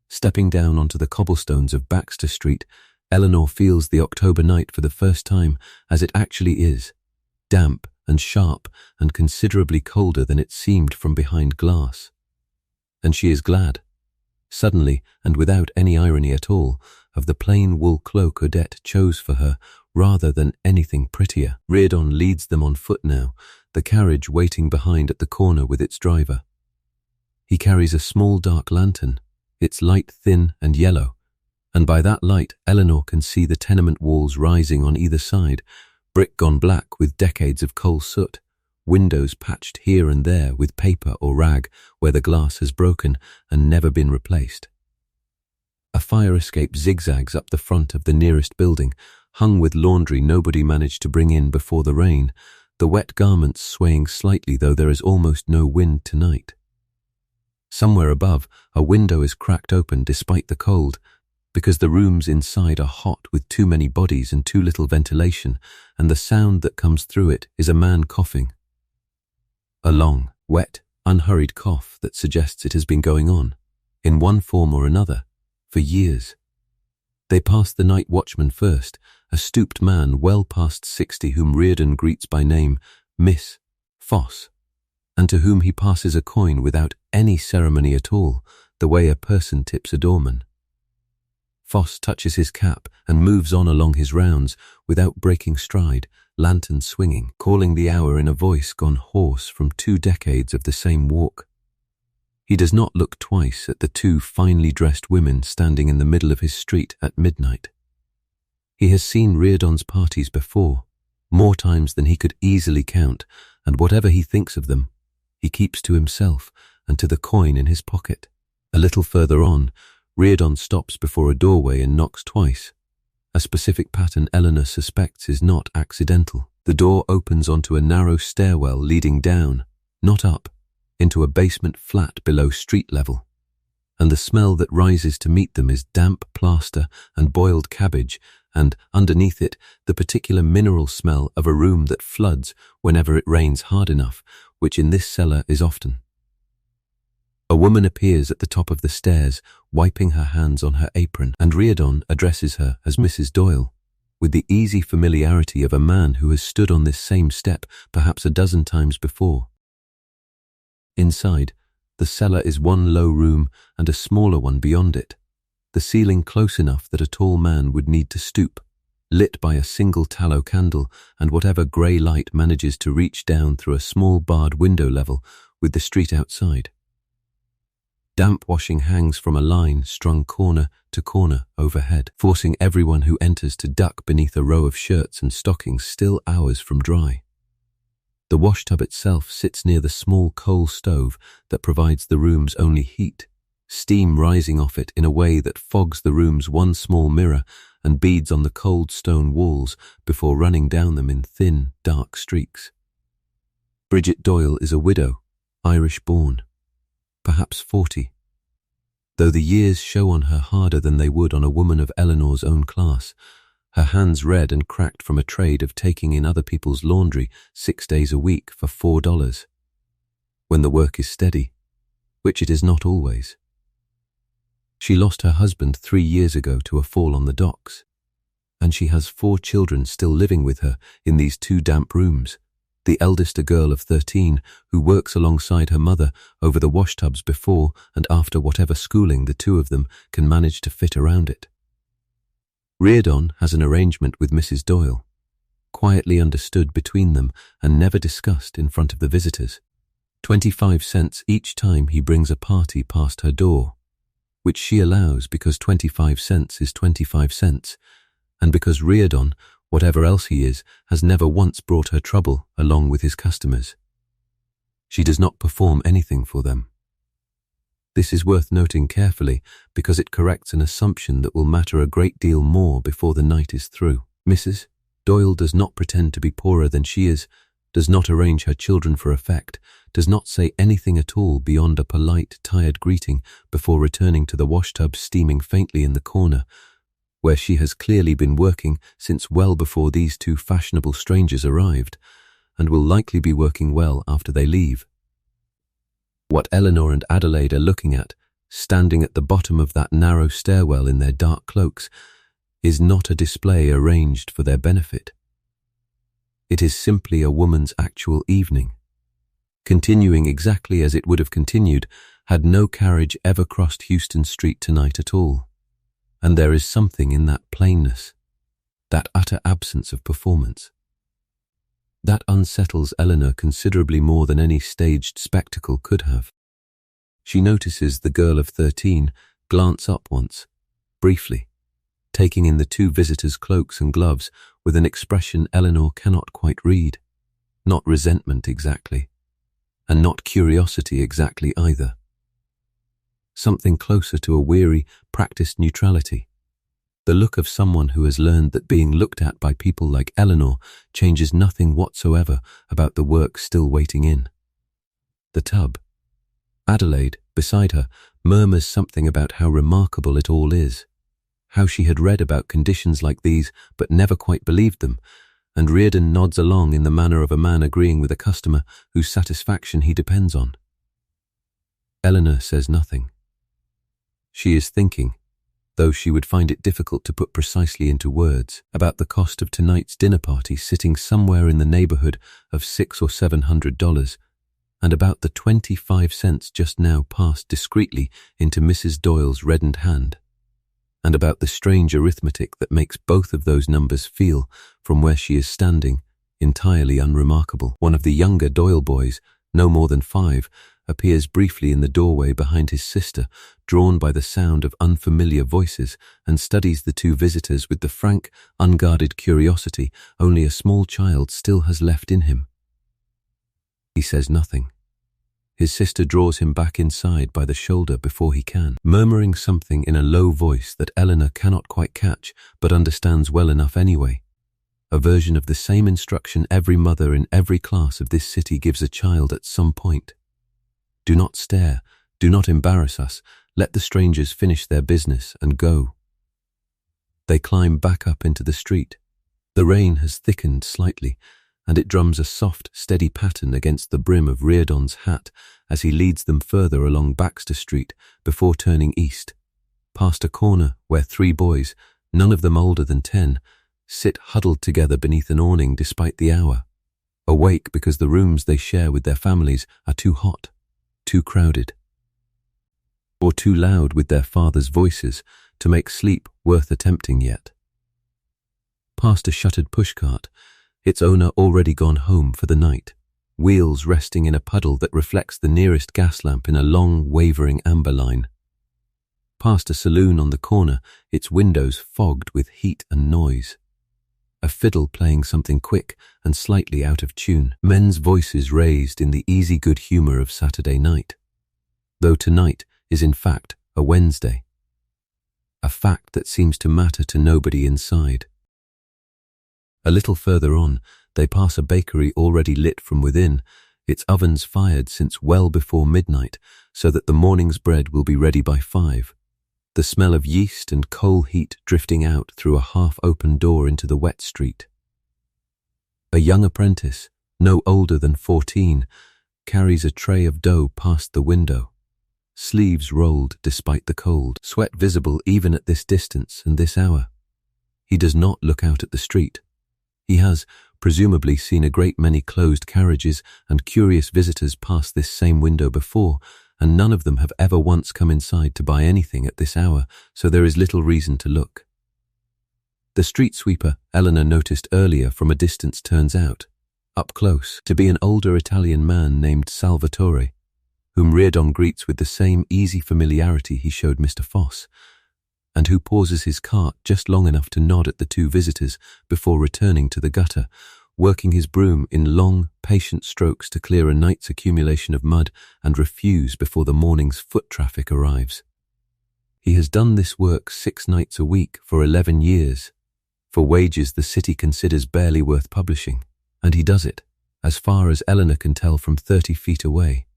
Stepping down onto the cobblestones of Baxter Street, Eleanor feels the October night for the first time as it actually is, damp and sharp and considerably colder than it seemed from behind glass. And she is glad, suddenly and without any irony at all, of the plain wool cloak Odette chose for her rather than anything prettier. Reardon leads them on foot now, the carriage waiting behind at the corner with its driver. He carries a small dark lantern, its light thin and yellow, and by that light Eleanor can see the tenement walls rising on either side, brick gone black with decades of coal soot, windows patched here and there with paper or rag where the glass has broken and never been replaced. A fire escape zigzags up the front of the nearest building, hung with laundry nobody managed to bring in before the rain, the wet garments swaying slightly though there is almost no wind tonight. Somewhere above, a window is cracked open despite the cold, because the rooms inside are hot with too many bodies and too little ventilation, and the sound that comes through it is a man coughing. A long, wet, unhurried cough that suggests it has been going on, in one form or another, for years. They pass the night watchman first, a stooped man well past 60 whom Reardon greets by name Miss Foss, and to whom he passes a coin without any ceremony at all, the way a person tips a doorman. Foss touches his cap and moves on along his rounds without breaking stride, lantern swinging, calling the hour in a voice gone hoarse from 2 decades of the same walk. He does not look twice at the 2 finely dressed women standing in the middle of his street at midnight. He has seen Reardon's parties before, more times than he could easily count, and whatever he thinks of them, he keeps to himself and to the coin in his pocket. A little further on, Reardon stops before a doorway and knocks twice. A specific pattern Eleanor suspects is not accidental. The door opens onto a narrow stairwell leading down, not up, into a basement flat below street level, and the smell that rises to meet them is damp plaster and boiled cabbage, and underneath it the particular mineral smell of a room that floods whenever it rains hard enough, which in this cellar is often. A woman appears at the top of the stairs, wiping her hands on her apron, and Reardon addresses her as Mrs. Doyle, with the easy familiarity of a man who has stood on this same step perhaps a dozen times before. Inside, the cellar is one low room and a smaller one beyond it, the ceiling close enough that a tall man would need to stoop, lit by a single tallow candle and whatever grey light manages to reach down through a small barred window level with the street outside. Damp washing hangs from a line strung corner to corner overhead, forcing everyone who enters to duck beneath a row of shirts and stockings still hours from dry. The washtub itself sits near the small coal stove that provides the room's only heat, steam rising off it in a way that fogs the room's one small mirror and beads on the cold stone walls before running down them in thin, dark streaks. Bridget Doyle is a widow, Irish-born, perhaps 40, though the years show on her harder than they would on a woman of Eleanor's own class, her hands red and cracked from a trade of taking in other people's laundry 6 days a week for $4, when the work is steady, which it is not always. She lost her husband 3 years ago to a fall on the docks, and she has 4 children still living with her in these 2 damp rooms, the eldest a girl of 13 who works alongside her mother over the washtubs before and after whatever schooling the 2 of them can manage to fit around it. Reardon has an arrangement with Mrs. Doyle, quietly understood between them and never discussed in front of the visitors. 25 cents each time he brings a party past her door, which she allows because 25 cents is 25 cents, and because Reardon, whatever else he is, has never once brought her trouble along with his customers. She does not perform anything for them. This is worth noting carefully because it corrects an assumption that will matter a great deal more before the night is through. Mrs. Doyle does not pretend to be poorer than she is, does not arrange her children for effect, does not say anything at all beyond a polite, tired greeting before returning to the washtub steaming faintly in the corner, where she has clearly been working since well before these 2 fashionable strangers arrived, and will likely be working well after they leave. What Eleanor and Adelaide are looking at, standing at the bottom of that narrow stairwell in their dark cloaks, is not a display arranged for their benefit. It is simply a woman's actual evening, continuing exactly as it would have continued had no carriage ever crossed Houston Street tonight at all. And there is something in that plainness, that utter absence of performance, that unsettles Eleanor considerably more than any staged spectacle could have. She notices the girl of 13 glance up once, briefly, taking in the 2 visitors' cloaks and gloves with an expression Eleanor cannot quite read, not resentment exactly, and not curiosity exactly either. something closer to a weary, practiced neutrality. The look of someone who has learned that being looked at by people like Eleanor changes nothing whatsoever about the work still waiting in. The tub. Adelaide, beside her, murmurs something about how remarkable it all is, how she had read about conditions like these but never quite believed them, and Reardon nods along in the manner of a man agreeing with a customer whose satisfaction he depends on. Eleanor says nothing. She is thinking, though she would find it difficult to put precisely into words, about the cost of tonight's dinner party sitting somewhere in the neighborhood of $600 or $700, and about the 25 cents just now passed discreetly into Mrs. Doyle's reddened hand, and about the strange arithmetic that makes both of those numbers feel, from where she is standing, entirely unremarkable. One of the younger Doyle boys, no more than 5, appears briefly in the doorway behind his sister, drawn by the sound of unfamiliar voices, and studies the two visitors with the frank, unguarded curiosity only a small child still has left in him. He says nothing. His sister draws him back inside by the shoulder before he can, murmuring something in a low voice that Eleanor cannot quite catch but understands well enough anyway. A version of the same instruction every mother in every class of this city gives a child at some point. Do not stare, do not embarrass us, let the strangers finish their business and go. They climb back up into the street. The rain has thickened slightly, and it drums a soft, steady pattern against the brim of Reardon's hat as he leads them further along Baxter Street before turning east, past a corner where 3 boys, none of them older than 10, sit huddled together beneath an awning despite the hour, awake because the rooms they share with their families are too hot, too crowded, or too loud with their fathers' voices to make sleep worth attempting yet. Past a shuttered pushcart, its owner already gone home for the night, wheels resting in a puddle that reflects the nearest gas lamp in a long, wavering amber line. Past a saloon on the corner, its windows fogged with heat and noise. A fiddle playing something quick and slightly out of tune, men's voices raised in the easy good humor of Saturday night, though tonight is in fact a Wednesday, a fact that seems to matter to nobody inside. A little further on, they pass a bakery already lit from within, its ovens fired since well before midnight, so that the morning's bread will be ready by 5. The smell of yeast and coal heat drifting out through a half-open door into the wet street. A young apprentice, no older than 14, carries a tray of dough past the window, sleeves rolled despite the cold, sweat visible even at this distance and this hour. He does not look out at the street. He has, presumably, seen a great many closed carriages and curious visitors pass this same window before, and none of them have ever once come inside to buy anything at this hour, so there is little reason to look. The street sweeper Eleanor noticed earlier from a distance turns out, up close, to be an older Italian man named Salvatore, whom Reardon greets with the same easy familiarity he showed Mr. Foss, and who pauses his cart just long enough to nod at the 2 visitors before returning to the gutter, working his broom in long, patient strokes to clear a night's accumulation of mud and refuse before the morning's foot traffic arrives. He has done this work 6 nights a week for 11 years, for wages the city considers barely worth publishing, and he does it, as far as Eleanor can tell from 30 feet away,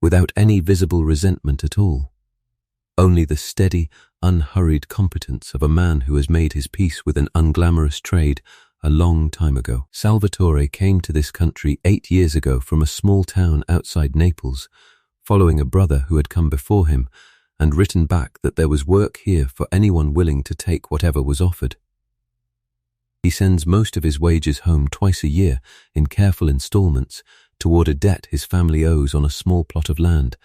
without any visible resentment at all. Only the steady, unhurried competence of a man who has made his peace with an unglamorous trade a long time ago. Salvatore came to this country 8 years ago from a small town outside Naples, following a brother who had come before him, and written back that there was work here for anyone willing to take whatever was offered. He sends most of his wages home twice a year in careful installments toward a debt his family owes on a small plot of land,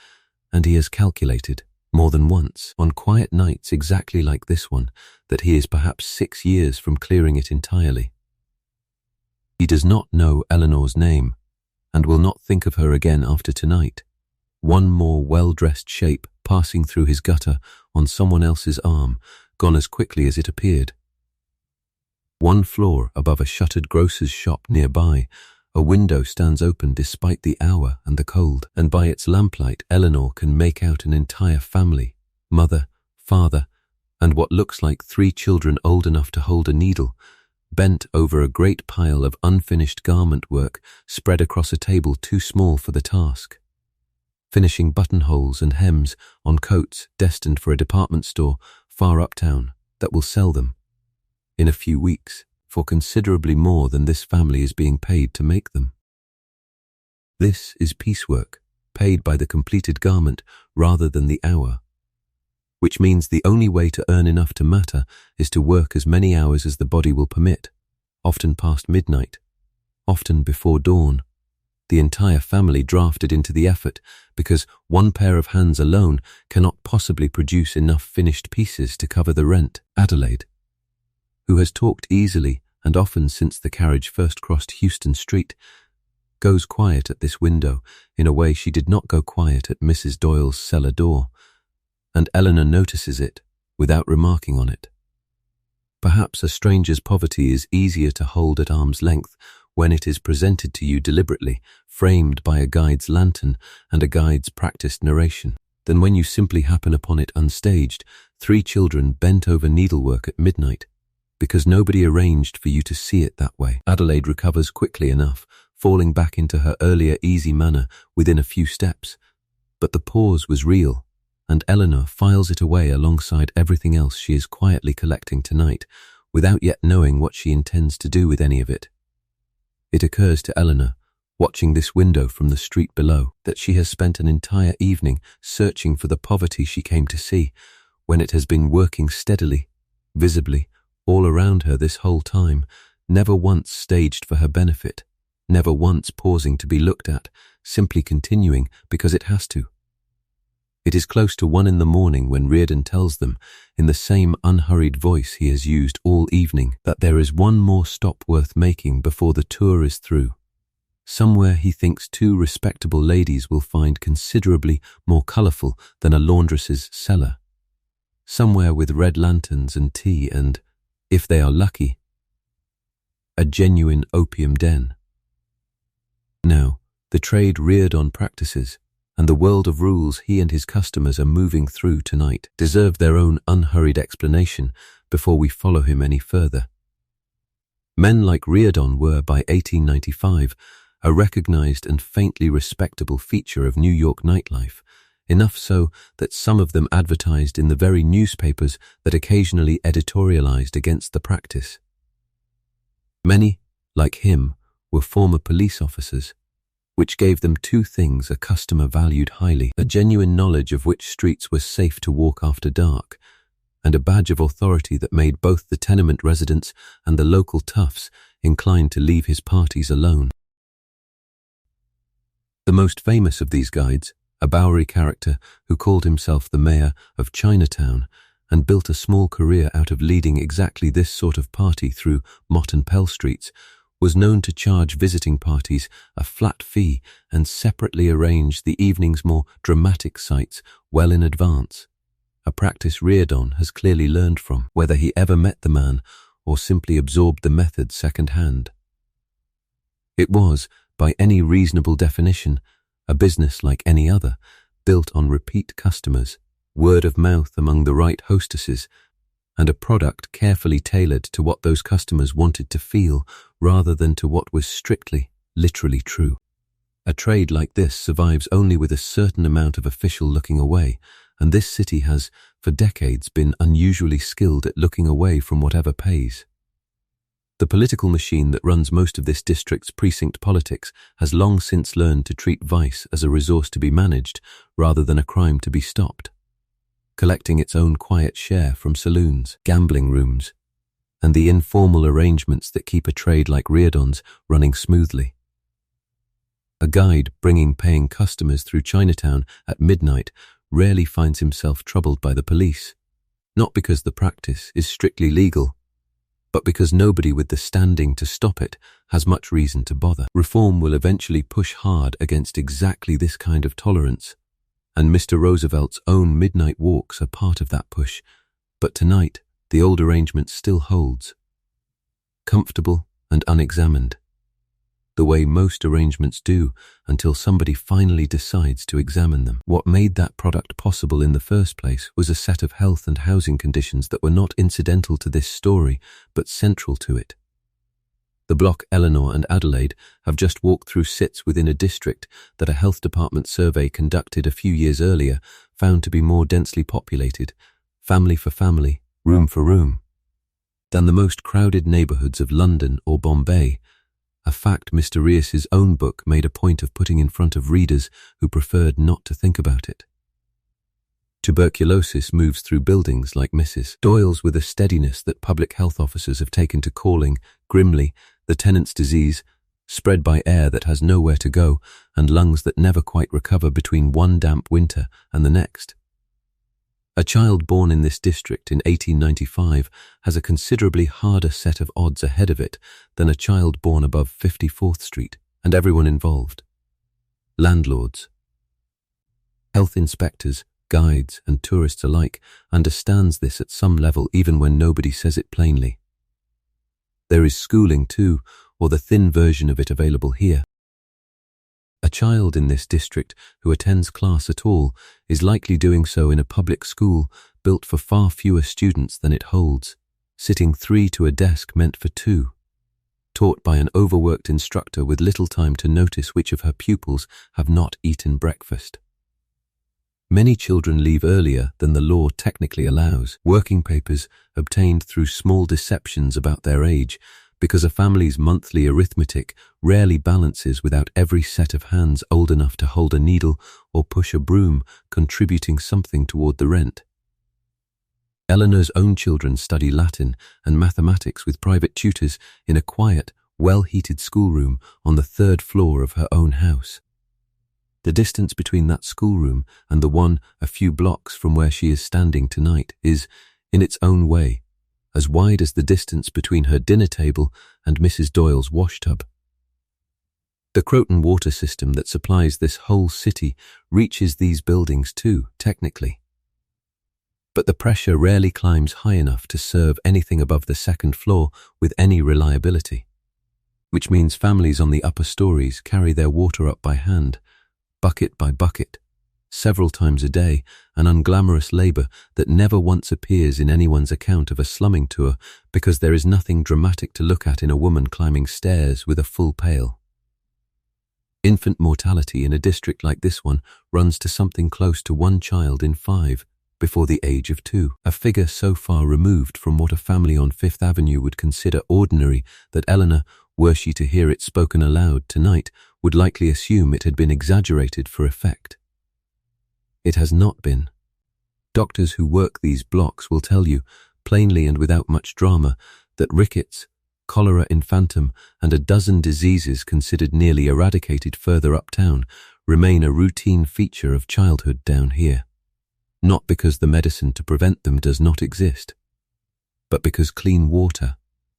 and he has calculated, more than once, on quiet nights exactly like this one, that he is perhaps 6 years from clearing it entirely. He does not know Eleanor's name, and will not think of her again after tonight. One more well-dressed shape passing through his gutter on someone else's arm, gone as quickly as it appeared. 1 floor above a shuttered grocer's shop nearby, A window stands open despite the hour and the cold, and by its lamplight Eleanor can make out an entire family, mother, father, and what looks like 3 children old enough to hold a needle, bent over a great pile of unfinished garment work spread across a table too small for the task. Finishing buttonholes and hems on coats destined for a department store far uptown that will sell them in a few weeks for considerably more than this family is being paid to make them. This is piecework, paid by the completed garment rather than the hour, which means the only way to earn enough to matter is to work as many hours as the body will permit, often past midnight, often before dawn. The entire family drafted into the effort because one pair of hands alone cannot possibly produce enough finished pieces to cover the rent. Adelaide, who has talked easily and often since the carriage first crossed Houston Street, goes quiet at this window in a way she did not go quiet at Mrs. Doyle's cellar door, and Eleanor notices it without remarking on it. Perhaps a stranger's poverty is easier to hold at arm's length when it is presented to you deliberately, framed by a guide's lantern and a guide's practiced narration, than when you simply happen upon it unstaged, 3 children bent over needlework at midnight, because nobody arranged for you to see it that way. Adelaide recovers quickly enough, falling back into her earlier easy manner within a few steps, but the pause was real, and Eleanor files it away alongside everything else she is quietly collecting tonight, without yet knowing what she intends to do with any of it. It occurs to Eleanor, watching this window from the street below, that she has spent an entire evening searching for the poverty she came to see, when it has been working steadily, visibly, all around her this whole time, never once staged for her benefit, never once pausing to be looked at, simply continuing because it has to. It is close to 1 in the morning when Reardon tells them, in the same unhurried voice he has used all evening, that there is one more stop worth making before the tour is through. Somewhere he thinks 2 respectable ladies will find considerably more colourful than a laundress's cellar. Somewhere with red lanterns and tea and, if they are lucky, a genuine opium den. Now, the trade Reardon practices, and the world of rules he and his customers are moving through tonight, deserve their own unhurried explanation before we follow him any further. Men like Reardon were, by 1895, a recognized and faintly respectable feature of New York nightlife, enough so that some of them advertised in the very newspapers that occasionally editorialized against the practice. Many, like him, were former police officers, which gave them 2 things a customer valued highly: a genuine knowledge of which streets were safe to walk after dark, and a badge of authority that made both the tenement residents and the local toughs inclined to leave his parties alone. The most famous of these guides, a Bowery character who called himself the mayor of Chinatown and built a small career out of leading exactly this sort of party through Mott and Pell streets, was known to charge visiting parties a flat fee and separately arrange the evening's more dramatic sights well in advance, a practice Reardon has clearly learned from, whether he ever met the man or simply absorbed the method second-hand. It was, by any reasonable definition, a business like any other, built on repeat customers, word of mouth among the right hostesses, and a product carefully tailored to what those customers wanted to feel rather than to what was strictly, literally true. A trade like this survives only with a certain amount of official looking away, and this city has, for decades, been unusually skilled at looking away from whatever pays. The political machine that runs most of this district's precinct politics has long since learned to treat vice as a resource to be managed rather than a crime to be stopped, collecting its own quiet share from saloons, gambling rooms, and the informal arrangements that keep a trade like Reardon's running smoothly. A guide bringing paying customers through Chinatown at midnight rarely finds himself troubled by the police, not because the practice is strictly legal, but because nobody with the standing to stop it has much reason to bother. Reform will eventually push hard against exactly this kind of tolerance, and Mr. Roosevelt's own midnight walks are part of that push, but tonight the old arrangement still holds. Comfortable and unexamined, the way most arrangements do, until somebody finally decides to examine them. What made that product possible in the first place was a set of health and housing conditions that were not incidental to this story, but central to it. The block Eleanor and Adelaide have just walked through sits within a district that a health department survey conducted a few years earlier found to be more densely populated, family for family, room for room, than the most crowded neighbourhoods of London or Bombay, a fact Mr. Rees's own book made a point of putting in front of readers who preferred not to think about it. Tuberculosis moves through buildings like Mrs. Doyle's with a steadiness that public health officers have taken to calling, grimly, the tenant's disease, spread by air that has nowhere to go and lungs that never quite recover between one damp winter and the next. A child born in this district in 1895 has a considerably harder set of odds ahead of it than a child born above 54th Street, and everyone involved. Landlords, health inspectors, guides and tourists alike understands this at some level even when nobody says it plainly. There is schooling too, or the thin version of it available here. A child in this district who attends class at all is likely doing so in a public school built for far fewer students than it holds, sitting 3 to a desk meant for 2, taught by an overworked instructor with little time to notice which of her pupils have not eaten breakfast. Many children leave earlier than the law technically allows, working papers obtained through small deceptions about their age, because a family's monthly arithmetic rarely balances without every set of hands old enough to hold a needle or push a broom contributing something toward the rent. Eleanor's own children study Latin and mathematics with private tutors in a quiet, well-heated schoolroom on the 3rd floor of her own house. The distance between that schoolroom and the one a few blocks from where she is standing tonight is, in its own way, as wide as the distance between her dinner table and Mrs. Doyle's washtub. The Croton water system that supplies this whole city reaches these buildings too, technically. But the pressure rarely climbs high enough to serve anything above the 2nd floor with any reliability, which means families on the upper stories carry their water up by hand, bucket by bucket, several times a day, an unglamorous labour that never once appears in anyone's account of a slumming tour because there is nothing dramatic to look at in a woman climbing stairs with a full pail. Infant mortality in a district like this one runs to something close to 1 child in 5 before the age of 2, a figure so far removed from what a family on 5th Avenue would consider ordinary that Eleanor, were she to hear it spoken aloud tonight, would likely assume it had been exaggerated for effect. It has not been. Doctors who work these blocks will tell you, plainly and without much drama, that rickets, cholera infantum, and a dozen diseases considered nearly eradicated further uptown remain a routine feature of childhood down here. Not because the medicine to prevent them does not exist, but because clean water,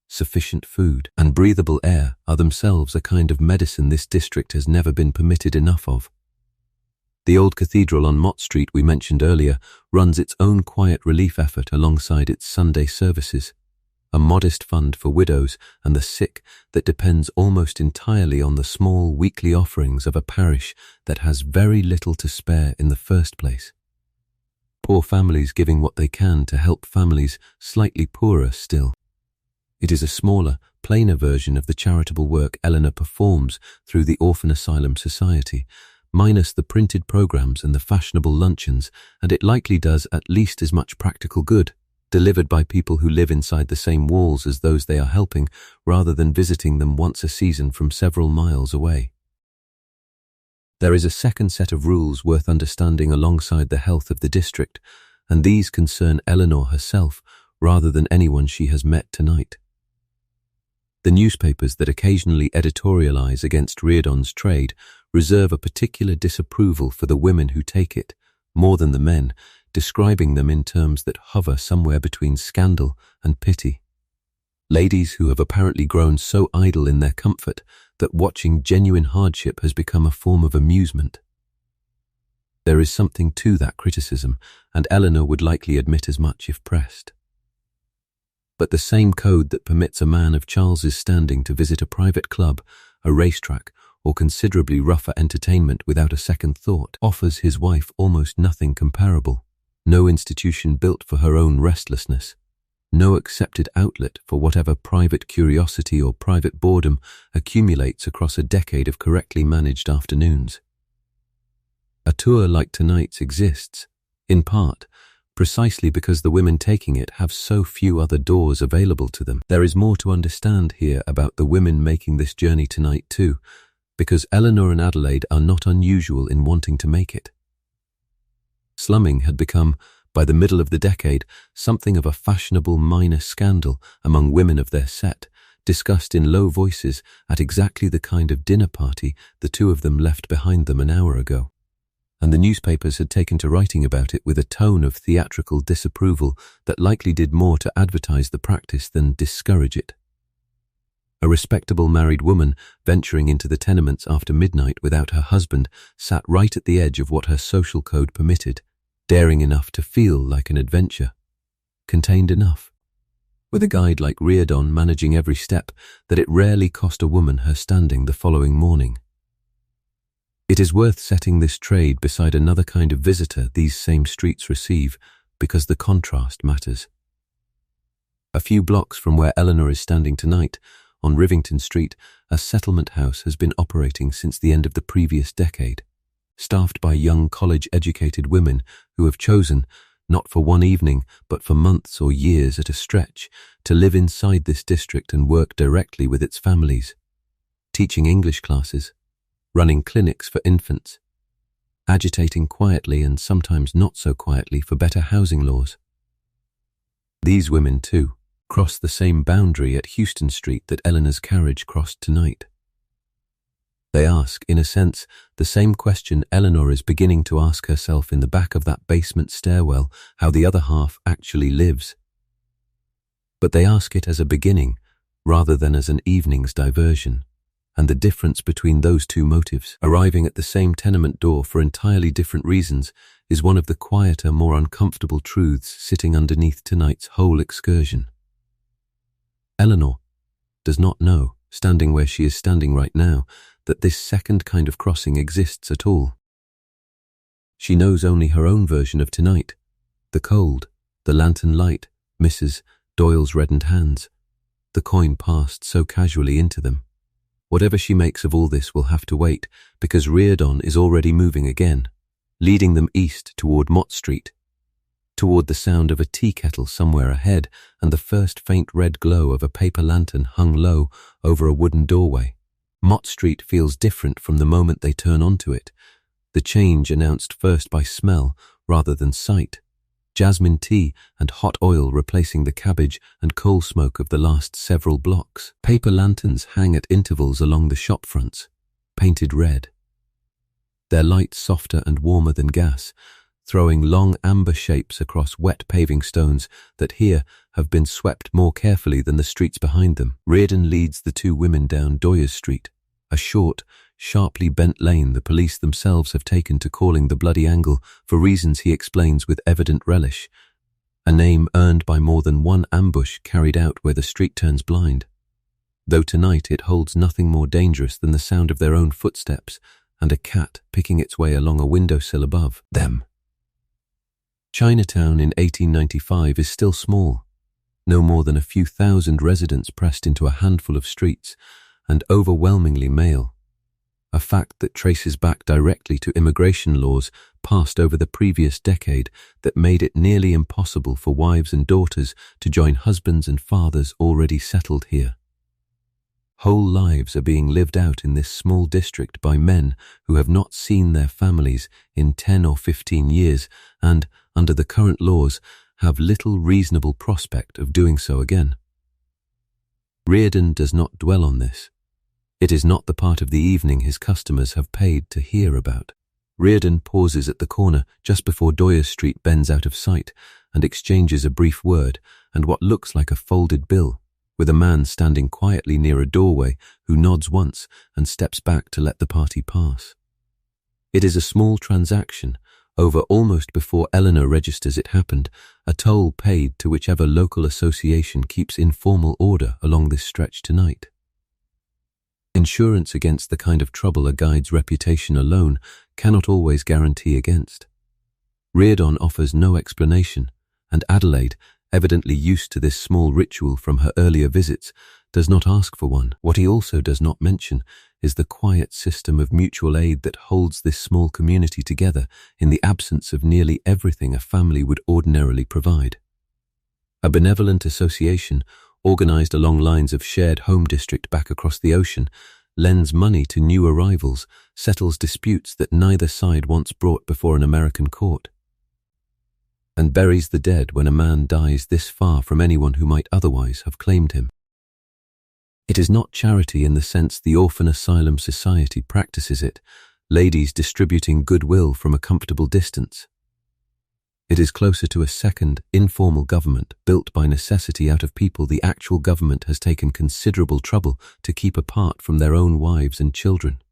sufficient food, and breathable air are themselves a kind of medicine this district has never been permitted enough of. The old cathedral on Mott Street we mentioned earlier runs its own quiet relief effort alongside its Sunday services, a modest fund for widows and the sick that depends almost entirely on the small weekly offerings of a parish that has very little to spare in the first place. Poor families giving what they can to help families slightly poorer still. It is a smaller, plainer version of the charitable work Eleanor performs through the Orphan Asylum Society, minus the printed programs and the fashionable luncheons, and it likely does at least as much practical good, delivered by people who live inside the same walls as those they are helping, rather than visiting them once a season from several miles away. There is a second set of rules worth understanding alongside the health of the district, and these concern Eleanor herself rather than anyone she has met tonight. The newspapers that occasionally editorialize against Reardon's trade reserve a particular disapproval for the women who take it, more than the men, describing them in terms that hover somewhere between scandal and pity. Ladies who have apparently grown so idle in their comfort that watching genuine hardship has become a form of amusement. There is something to that criticism, and Eleanor would likely admit as much if pressed. But the same code that permits a man of Charles's standing to visit a private club a racetrack, or considerably rougher entertainment without a second thought, offers his wife almost nothing comparable. No institution built for her own restlessness. No accepted outlet for whatever private curiosity or private boredom accumulates across a decade of correctly managed afternoons. A tour like tonight's exists, in part, precisely because the women taking it have so few other doors available to them. There is more to understand here about the women making this journey tonight too, because Eleanor and Adelaide are not unusual in wanting to make it. Slumming had become, by the middle of the decade, something of a fashionable minor scandal among women of their set, discussed in low voices at exactly the kind of dinner party the two of them left behind them an hour ago. And the newspapers had taken to writing about it with a tone of theatrical disapproval that likely did more to advertise the practice than discourage it. A respectable married woman venturing into the tenements after midnight without her husband sat right at the edge of what her social code permitted, daring enough to feel like an adventure, contained enough, with a guide like Reardon managing every step, that it rarely cost a woman her standing the following morning. It is worth setting this trade beside another kind of visitor these same streets receive, because the contrast matters. A few blocks from where Eleanor is standing tonight, on Rivington Street, a settlement house has been operating since the end of the previous decade, staffed by young college-educated women who have chosen, not for one evening, but for months or years at a stretch, to live inside this district and work directly with its families, teaching English classes, running clinics for infants, agitating quietly and sometimes not so quietly for better housing laws. These women, too, cross the same boundary at Houston Street that Eleanor's carriage crossed tonight. They ask, in a sense, the same question Eleanor is beginning to ask herself in the back of that basement stairwell, how the other half actually lives. But they ask it as a beginning, rather than as an evening's diversion, and the difference between those two motives, arriving at the same tenement door for entirely different reasons, is one of the quieter, more uncomfortable truths sitting underneath tonight's whole excursion. Eleanor does not know, standing where she is standing right now, that this second kind of crossing exists at all. She knows only her own version of tonight, the cold, the lantern light, Mrs. Doyle's reddened hands, the coin passed so casually into them. Whatever she makes of all this will have to wait, because Reardon is already moving again, leading them east toward Mott Street, toward the sound of a tea kettle somewhere ahead and the first faint red glow of a paper lantern hung low over a wooden doorway. Mott Street feels different from the moment they turn onto it, the change announced first by smell rather than sight. Jasmine tea and hot oil replacing the cabbage and coal smoke of the last several blocks. Paper lanterns hang at intervals along the shop fronts, painted red. Their light softer and warmer than gas, throwing long amber shapes across wet paving stones that here have been swept more carefully than the streets behind them. Reardon leads the two women down Doyers Street, a short, sharply bent lane the police themselves have taken to calling the Bloody Angle for reasons he explains with evident relish, a name earned by more than one ambush carried out where the street turns blind, though tonight it holds nothing more dangerous than the sound of their own footsteps and a cat picking its way along a windowsill above them. Chinatown in 1895 is still small, no more than a few thousand residents pressed into a handful of streets, and overwhelmingly male, a fact that traces back directly to immigration laws passed over the previous decade that made it nearly impossible for wives and daughters to join husbands and fathers already settled here. Whole lives are being lived out in this small district by men who have not seen their families in 10 or 15 years and, under the current laws, have little reasonable prospect of doing so again. Reardon does not dwell on this. It is not the part of the evening his customers have paid to hear about. Reardon pauses at the corner just before Doyers Street bends out of sight and exchanges a brief word and what looks like a folded bill with a man standing quietly near a doorway who nods once and steps back to let the party pass. It is a small transaction, over almost before Eleanor registers it happened, a toll paid to whichever local association keeps informal order along this stretch tonight. Insurance against the kind of trouble a guide's reputation alone cannot always guarantee against. Reardon offers no explanation, and Adelaide, evidently used to this small ritual from her earlier visits, does not ask for one. What he also does not mention is the quiet system of mutual aid that holds this small community together in the absence of nearly everything a family would ordinarily provide. A benevolent association, organized along lines of shared home district back across the ocean, lends money to new arrivals, settles disputes that neither side wants brought before an American court, and buries the dead when a man dies this far from anyone who might otherwise have claimed him. It is not charity in the sense the Orphan Asylum Society practices it, ladies distributing goodwill from a comfortable distance. It is closer to a second, informal government built by necessity out of people the actual government has taken considerable trouble to keep apart from their own wives and children.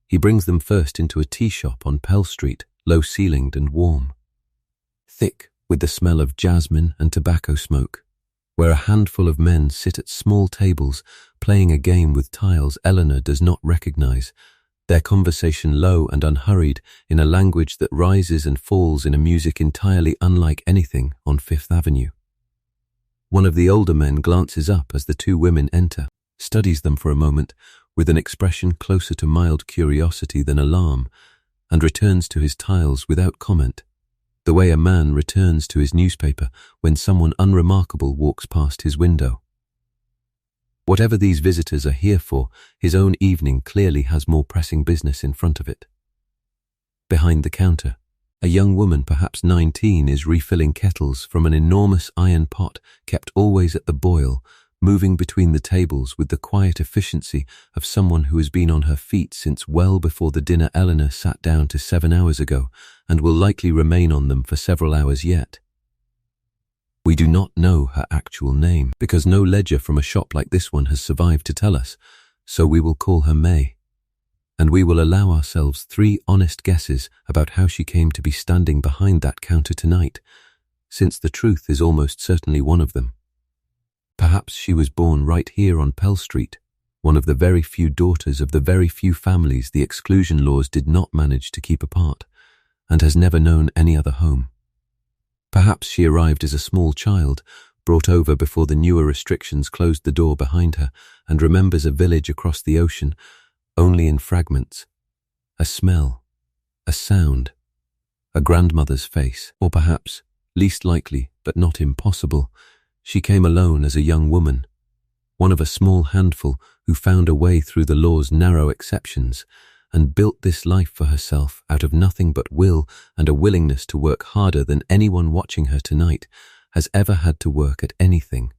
He brings them first into a tea shop on Pell Street, low-ceilinged and warm, thick with the smell of jasmine and tobacco smoke, where a handful of men sit at small tables playing a game with tiles Eleanor does not recognize, their conversation low and unhurried in a language that rises and falls in a music entirely unlike anything on Fifth Avenue. One of the older men glances up as the two women enter, studies them for a moment with an expression closer to mild curiosity than alarm, and returns to his tiles without comment, the way a man returns to his newspaper when someone unremarkable walks past his window. Whatever these visitors are here for, his own evening clearly has more pressing business in front of it. Behind the counter, a young woman, perhaps 19, is refilling kettles from an enormous iron pot kept always at the boil, moving between the tables with the quiet efficiency of someone who has been on her feet since well before the dinner Eleanor sat down to 7 hours ago and will likely remain on them for several hours yet. We do not know her actual name, because no ledger from a shop like this one has survived to tell us, so we will call her May. And we will allow ourselves 3 honest guesses about how she came to be standing behind that counter tonight, since the truth is almost certainly one of them. Perhaps she was born right here on Pell Street, one of the very few daughters of the very few families the exclusion laws did not manage to keep apart, and has never known any other home. Perhaps she arrived as a small child, brought over before the newer restrictions closed the door behind her, and remembers a village across the ocean, only in fragments. A smell, a sound, a grandmother's face, or perhaps, least likely but not impossible, she came alone as a young woman, one of a small handful who found a way through the law's narrow exceptions, and built this life for herself out of nothing but will and a willingness to work harder than anyone watching her tonight has ever had to work at anything.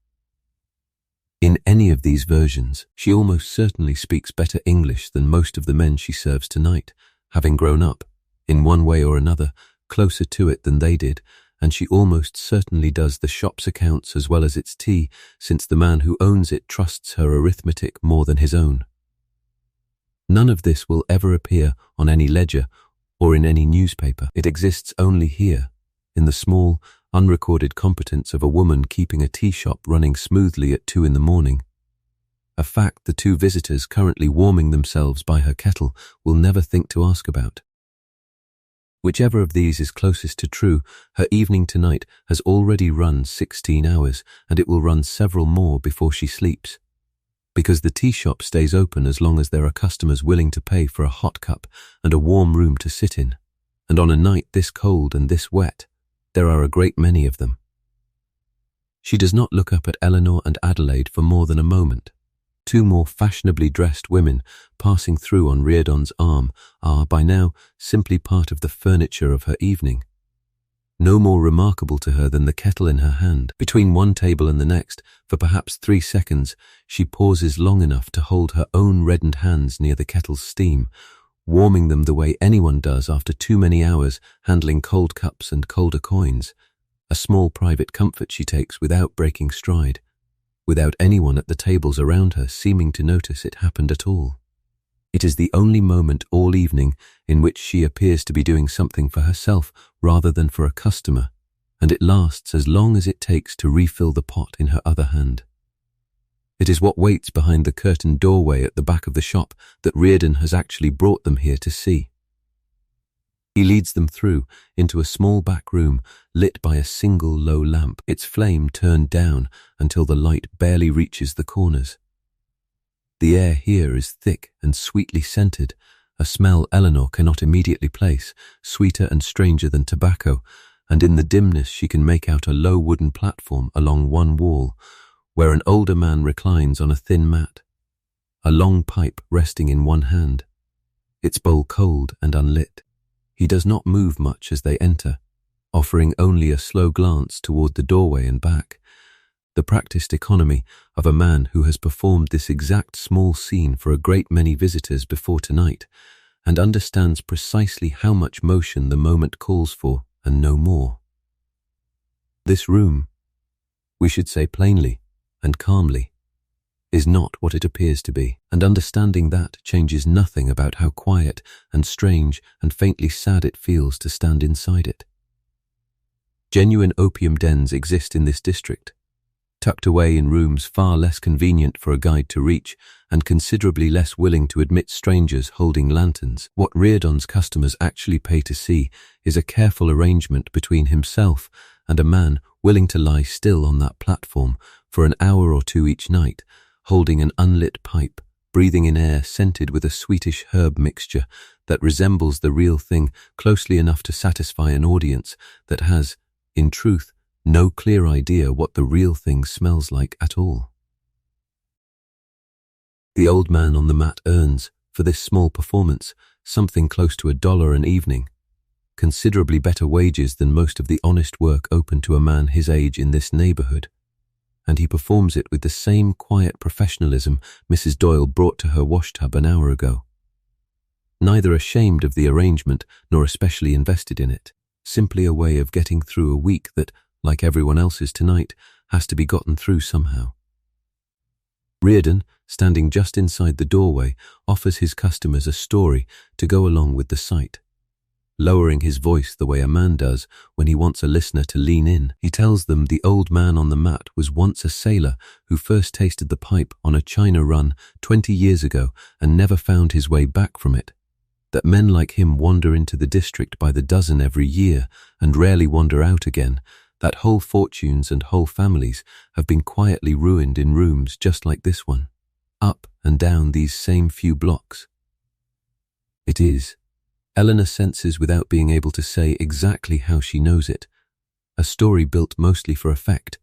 In any of these versions, she almost certainly speaks better English than most of the men she serves tonight, having grown up, in one way or another, closer to it than they did, and she almost certainly does the shop's accounts as well as its tea, since the man who owns it trusts her arithmetic more than his own. None of this will ever appear on any ledger or in any newspaper. It exists only here, in the small, unrecorded competence of a woman keeping a tea shop running smoothly at 2 in the morning. A fact the 2 visitors currently warming themselves by her kettle will never think to ask about. Whichever of these is closest to true, her evening tonight has already run 16 hours, and it will run several more before she sleeps. Because the tea shop stays open as long as there are customers willing to pay for a hot cup and a warm room to sit in, and on a night this cold and this wet, there are a great many of them. She does not look up at Eleanor and Adelaide for more than a moment. 2 more fashionably dressed women passing through on Reardon's arm are, by now, simply part of the furniture of her evening. No more remarkable to her than the kettle in her hand. Between one table and the next, for perhaps 3 seconds, she pauses long enough to hold her own reddened hands near the kettle's steam, warming them the way anyone does after too many hours handling cold cups and colder coins, a small private comfort she takes without breaking stride, without anyone at the tables around her seeming to notice it happened at all. It is the only moment all evening in which she appears to be doing something for herself rather than for a customer, and it lasts as long as it takes to refill the pot in her other hand. It is what waits behind the curtained doorway at the back of the shop that Reardon has actually brought them here to see. He leads them through into a small back room lit by a single low lamp, its flame turned down until the light barely reaches the corners. The air here is thick and sweetly scented, a smell Eleanor cannot immediately place, sweeter and stranger than tobacco, and in the dimness she can make out a low wooden platform along one wall, where an older man reclines on a thin mat, a long pipe resting in one hand, its bowl cold and unlit. He does not move much as they enter, offering only a slow glance toward the doorway and back, the practiced economy of a man who has performed this exact small scene for a great many visitors before tonight, and understands precisely how much motion the moment calls for and no more. This room, we should say plainly and calmly, is not what it appears to be, and understanding that changes nothing about how quiet and strange and faintly sad it feels to stand inside it. Genuine opium dens exist in this district, tucked away in rooms far less convenient for a guide to reach and considerably less willing to admit strangers holding lanterns. What Reardon's customers actually pay to see is a careful arrangement between himself and a man willing to lie still on that platform for an hour or two each night, holding an unlit pipe, breathing in air scented with a sweetish herb mixture that resembles the real thing closely enough to satisfy an audience that has, in truth, no clear idea what the real thing smells like at all. The old man on the mat earns, for this small performance, something close to $1 an evening, considerably better wages than most of the honest work open to a man his age in this neighborhood, and he performs it with the same quiet professionalism Mrs. Doyle brought to her washtub an hour ago. Neither ashamed of the arrangement nor especially invested in it, simply a way of getting through a week that, like everyone else's tonight, has to be gotten through somehow. Reardon, standing just inside the doorway, offers his customers a story to go along with the sight. Lowering his voice the way a man does when he wants a listener to lean in, he tells them the old man on the mat was once a sailor who first tasted the pipe on a China run 20 years ago and never found his way back from it, that men like him wander into the district by the dozen every year and rarely wander out again, that whole fortunes and whole families have been quietly ruined in rooms just like this one, up and down these same few blocks. It is, Eleanor senses without being able to say exactly how she knows it, a story built mostly for effect,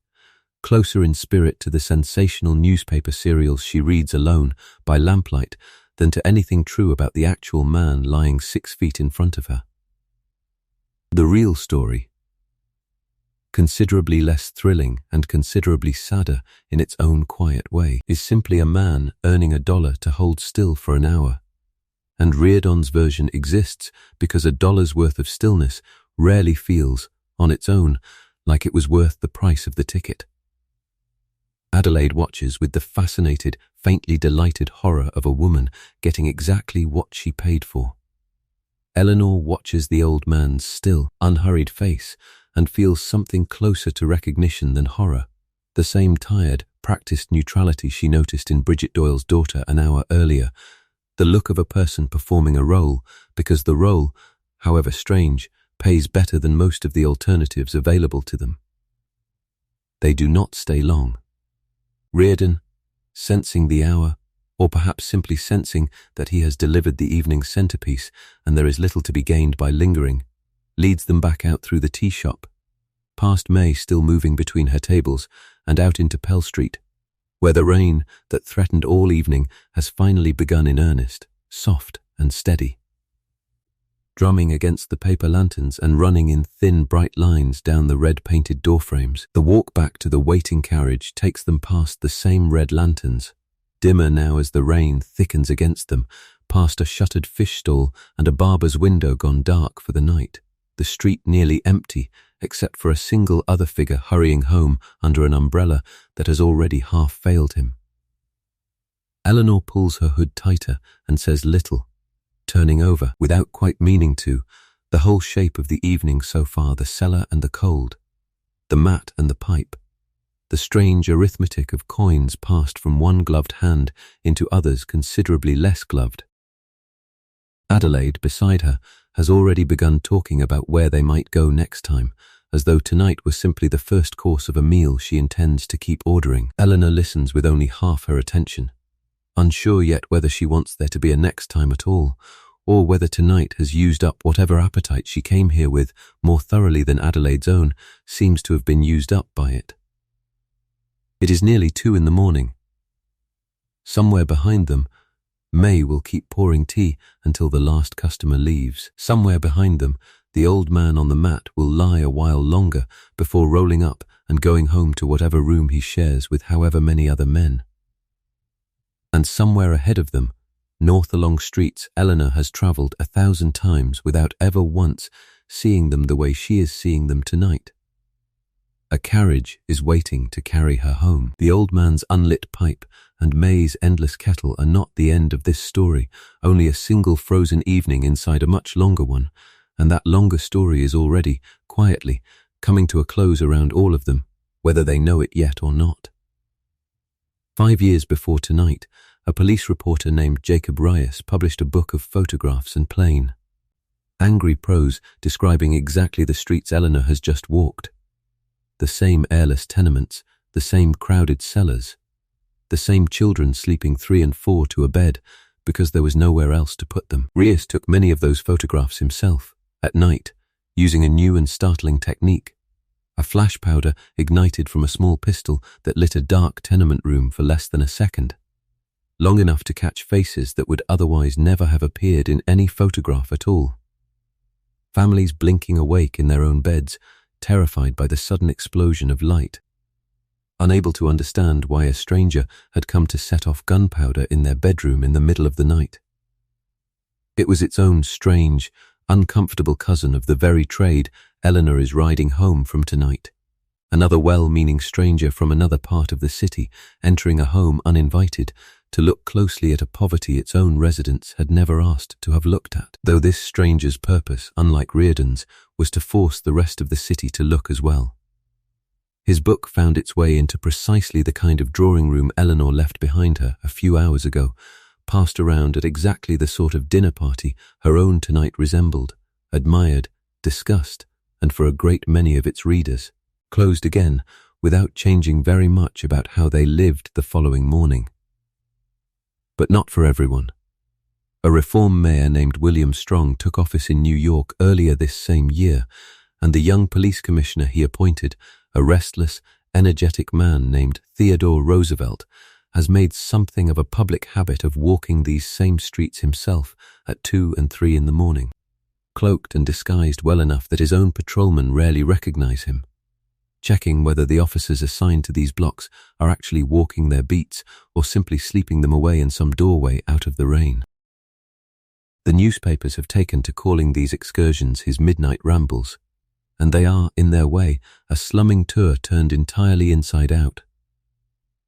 closer in spirit to the sensational newspaper serials she reads alone by lamplight than to anything true about the actual man lying 6 feet in front of her. The real story, considerably less thrilling and considerably sadder in its own quiet way, is simply a man earning $1 to hold still for an hour. And Reardon's version exists because $1's worth of stillness rarely feels, on its own, like it was worth the price of the ticket. Adelaide watches with the fascinated, faintly delighted horror of a woman getting exactly what she paid for. Eleanor watches the old man's still, unhurried face and feels something closer to recognition than horror, the same tired, practiced neutrality she noticed in Bridget Doyle's daughter an hour earlier, the look of a person performing a role because the role, however strange, pays better than most of the alternatives available to them. They do not stay long. Reardon, sensing the hour, or perhaps simply sensing that he has delivered the evening's centerpiece and there is little to be gained by lingering, leads them back out through the tea shop, past May still moving between her tables, and out into Pell Street, where the rain that threatened all evening has finally begun in earnest, soft and steady, drumming against the paper lanterns and running in thin, bright lines down the red-painted doorframes. The walk back to the waiting carriage takes them past the same red lanterns, dimmer now as the rain thickens against them, past a shuttered fish stall and a barber's window gone dark for the night, the street nearly empty except for a single other figure hurrying home under an umbrella that has already half failed him. Eleanor pulls her hood tighter and says little, turning over, without quite meaning to, the whole shape of the evening so far, the cellar and the cold, the mat and the pipe, the strange arithmetic of coins passed from one gloved hand into others considerably less gloved. Adelaide, beside her, has already begun talking about where they might go next time, as though tonight was simply the first course of a meal she intends to keep ordering. Eleanor listens with only half her attention, unsure yet whether she wants there to be a next time at all, or whether tonight has used up whatever appetite she came here with more thoroughly than Adelaide's own seems to have been used up by it. It is nearly 2 in the morning. Somewhere behind them, May will keep pouring tea until the last customer leaves. Somewhere behind them, the old man on the mat will lie a while longer before rolling up and going home to whatever room he shares with however many other men. And somewhere ahead of them, north along streets Eleanor has travelled 1,000 times without ever once seeing them the way she is seeing them tonight. A carriage is waiting to carry her home. The old man's unlit pipe and May's endless kettle are not the end of this story, only a single frozen evening inside a much longer one, and that longer story is already, quietly, coming to a close around all of them, whether they know it yet or not. 5 years before tonight, a police reporter named Jacob Rias published a book of photographs and plain, angry prose describing exactly the streets Eleanor has just walked. The same airless tenements, the same crowded cellars, the same children sleeping 3 and 4 to a bed because there was nowhere else to put them. Rias took many of those photographs himself, at night, using a new and startling technique, a flash powder ignited from a small pistol that lit a dark tenement room for less than a second, long enough to catch faces that would otherwise never have appeared in any photograph at all. Families blinking awake in their own beds, terrified by the sudden explosion of light, unable to understand why a stranger had come to set off gunpowder in their bedroom in the middle of the night. It was its own strange, uncomfortable cousin of the very trade Eleanor is riding home from tonight, another well-meaning stranger from another part of the city entering a home uninvited to look closely at a poverty its own residents had never asked to have looked at, though this stranger's purpose, unlike Reardon's, was to force the rest of the city to look as well. His book found its way into precisely the kind of drawing room Eleanor left behind her a few hours ago, passed around at exactly the sort of dinner party her own tonight resembled, admired, discussed, and for a great many of its readers, closed again without changing very much about how they lived the following morning. But not for everyone. A reform mayor named William Strong took office in New York earlier this same year, and the young police commissioner he appointed, a restless, energetic man named Theodore Roosevelt, has made something of a public habit of walking these same streets himself at 2 and 3 in the morning, cloaked and disguised well enough that his own patrolmen rarely recognize him, checking whether the officers assigned to these blocks are actually walking their beats or simply sleeping them away in some doorway out of the rain. The newspapers have taken to calling these excursions his midnight rambles, and they are, in their way, a slumming tour turned entirely inside out.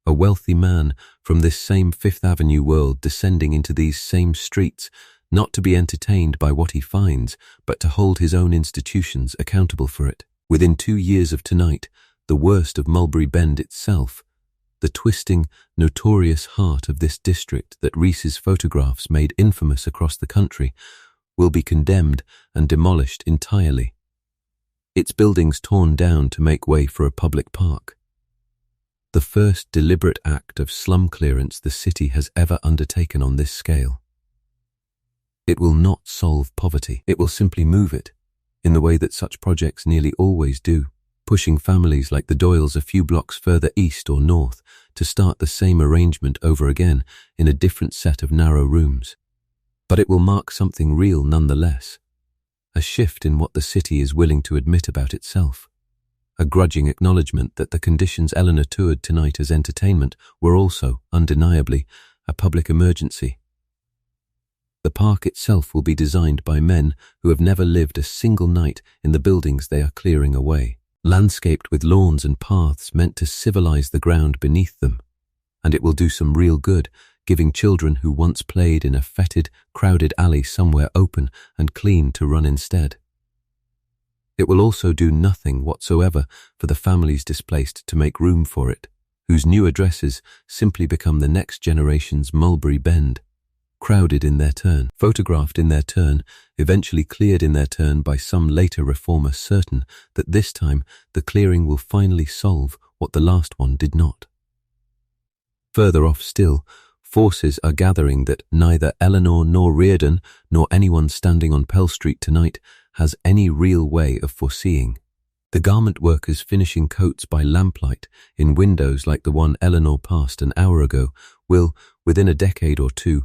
A wealthy man from this same Fifth Avenue world descending into these same streets, not to be entertained by what he finds, but to hold his own institutions accountable for it. Within 2 years of tonight, the worst of Mulberry Bend itself, the twisting, notorious heart of this district that Rees's photographs made infamous across the country, will be condemned and demolished entirely, its buildings torn down to make way for a public park. The first deliberate act of slum clearance the city has ever undertaken on this scale. It will not solve poverty. It will simply move it, in the way that such projects nearly always do, pushing families like the Doyles a few blocks further east or north to start the same arrangement over again in a different set of narrow rooms. But it will mark something real nonetheless, a shift in what the city is willing to admit about itself, a grudging acknowledgement that the conditions Eleanor toured tonight as entertainment were also, undeniably, a public emergency. The park itself will be designed by men who have never lived a single night in the buildings they are clearing away, landscaped with lawns and paths meant to civilize the ground beneath them, and it will do some real good, giving children who once played in a fetid, crowded alley somewhere open and clean to run instead. It will also do nothing whatsoever for the families displaced to make room for it, whose new addresses simply become the next generation's Mulberry Bend, crowded in their turn, photographed in their turn, eventually cleared in their turn by some later reformer certain that this time the clearing will finally solve what the last one did not. Further off still, forces are gathering that neither Eleanor nor Reardon nor anyone standing on Pell Street tonight has any real way of foreseeing. The garment workers finishing coats by lamplight in windows like the one Eleanor passed an hour ago will, within a decade or two,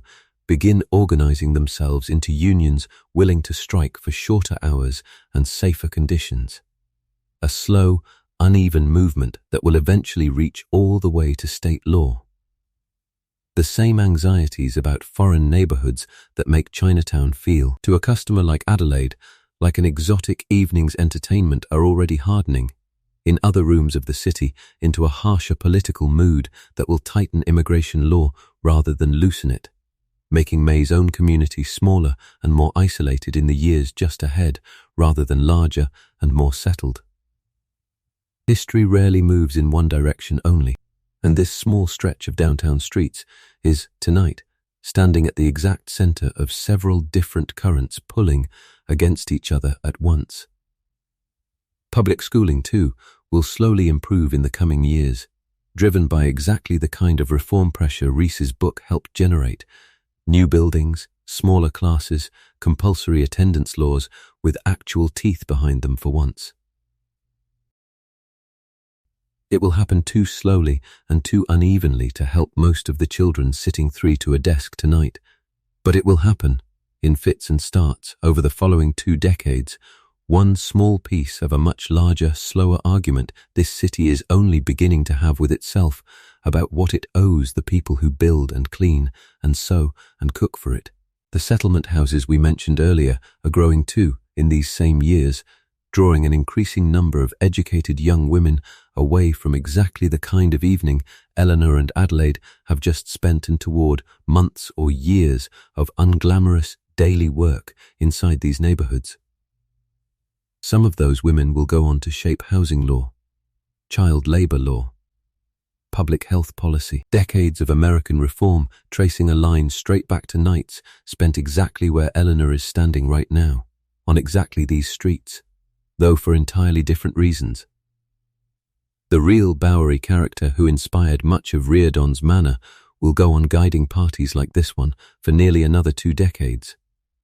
begin organizing themselves into unions willing to strike for shorter hours and safer conditions. A slow, uneven movement that will eventually reach all the way to state law. The same anxieties about foreign neighborhoods that make Chinatown feel, to a customer like Adelaide, like an exotic evening's entertainment are already hardening, in other rooms of the city, into a harsher political mood that will tighten immigration law rather than loosen it, making May's own community smaller and more isolated in the years just ahead rather than larger and more settled. History rarely moves in one direction only, and this small stretch of downtown streets is, tonight, standing at the exact center of several different currents pulling against each other at once. Public schooling, too, will slowly improve in the coming years, driven by exactly the kind of reform pressure Rees's book helped generate: new buildings, smaller classes, compulsory attendance laws with actual teeth behind them for once. It will happen too slowly and too unevenly to help most of the children sitting three to a desk tonight, but it will happen, in fits and starts, over the following 2 decades, one small piece of a much larger, slower argument this city is only beginning to have with itself about what it owes the people who build and clean and sew and cook for it. The settlement houses we mentioned earlier are growing too in these same years, drawing an increasing number of educated young women away from exactly the kind of evening Eleanor and Adelaide have just spent and toward months or years of unglamorous daily work inside these neighborhoods. Some of those women will go on to shape housing law, child labor law, public health policy, decades of American reform tracing a line straight back to nights spent exactly where Eleanor is standing right now, on exactly these streets, though for entirely different reasons. The real Bowery character who inspired much of Reardon's manner will go on guiding parties like this one for nearly another 2 decades,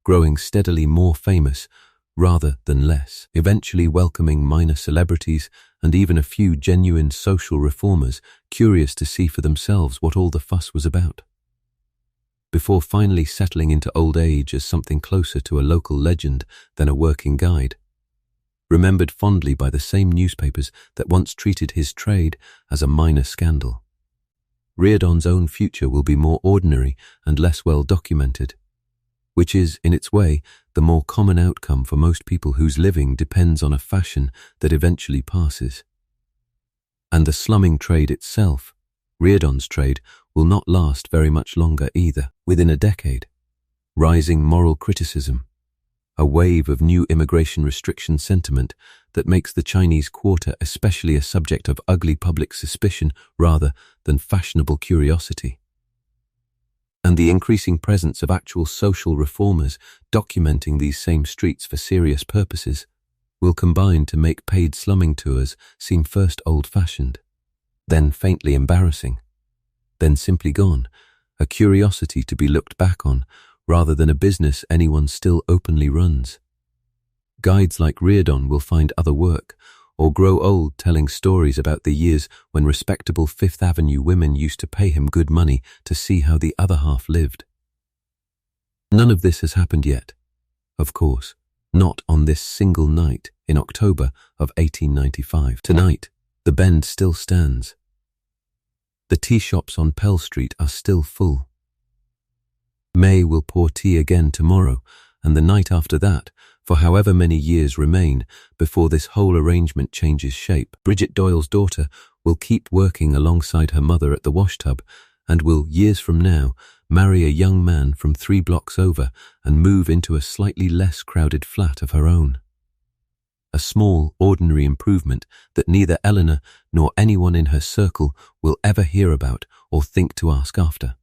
growing steadily more famous rather than less, eventually welcoming minor celebrities and even a few genuine social reformers curious to see for themselves what all the fuss was about, before finally settling into old age as something closer to a local legend than a working guide, remembered fondly by the same newspapers that once treated his trade as a minor scandal. Reardon's own future will be more ordinary and less well documented, which is, in its way, the more common outcome for most people whose living depends on a fashion that eventually passes. And the slumming trade itself, Reardon's trade, will not last very much longer either. Within a decade, rising moral criticism, a wave of new immigration restriction sentiment that makes the Chinese Quarter especially a subject of ugly public suspicion rather than fashionable curiosity, and the increasing presence of actual social reformers documenting these same streets for serious purposes will combine to make paid slumming tours seem first old-fashioned, then faintly embarrassing, then simply gone, a curiosity to be looked back on rather than a business anyone still openly runs. Guides like Reardon will find other work or grow old telling stories about the years when respectable Fifth Avenue women used to pay him good money to see how the other half lived. None of this has happened yet, of course, not on this single night in October of 1895. Tonight, the Bend still stands. The tea shops on Pell Street are still full. May will pour tea again tomorrow, and the night after that, for however many years remain before this whole arrangement changes shape. Bridget Doyle's daughter will keep working alongside her mother at the washtub and will, years from now, marry a young man from 3 blocks over and move into a slightly less crowded flat of her own. a small, ordinary improvement that neither Eleanor nor anyone in her circle will ever hear about or think to ask after.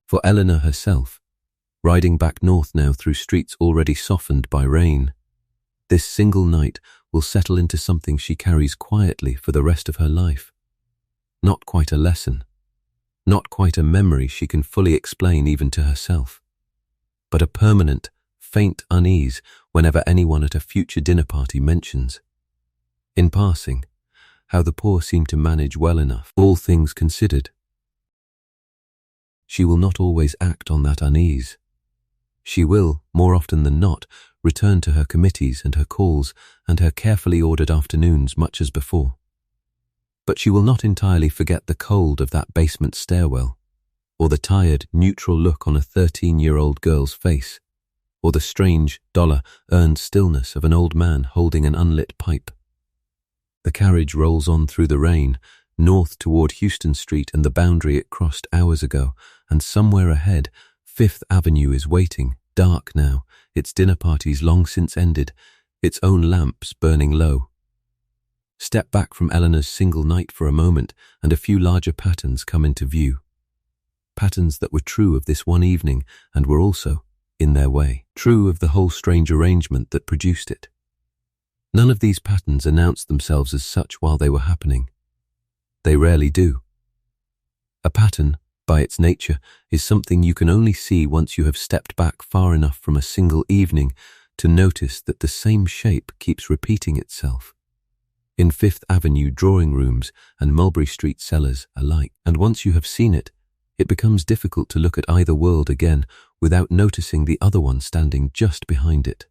For Eleanor herself, riding back north now through streets already softened by rain, this single night will settle into something she carries quietly for the rest of her life. Not quite a lesson, not quite a memory she can fully explain even to herself, but a permanent, faint unease whenever anyone at a future dinner party mentions, in passing, how the poor seem to manage well enough, all things considered. She will not always act on that unease. She will, more often than not, return to her committees and her calls and her carefully ordered afternoons much as before. But she will not entirely forget the cold of that basement stairwell, or the tired, neutral look on a 13-year-old girl's face, or the strange, dollar-earned stillness of an old man holding an unlit pipe. The carriage rolls on through the rain, north toward Houston Street and the boundary it crossed hours ago, and somewhere ahead, Fifth Avenue is waiting, dark now, its dinner parties long since ended, its own lamps burning low. Step back from Eleanor's single night for a moment, and a few larger patterns come into view. Patterns that were true of this one evening and were also, in their way, true of the whole strange arrangement that produced it. None of these patterns announced themselves as such while they were happening. They rarely do. A pattern, by its nature, is something you can only see once you have stepped back far enough from a single evening to notice that the same shape keeps repeating itself. In Fifth Avenue drawing rooms and Mulberry Street cellars alike, and once you have seen it, it becomes difficult to look at either world again without noticing the other one standing just behind it.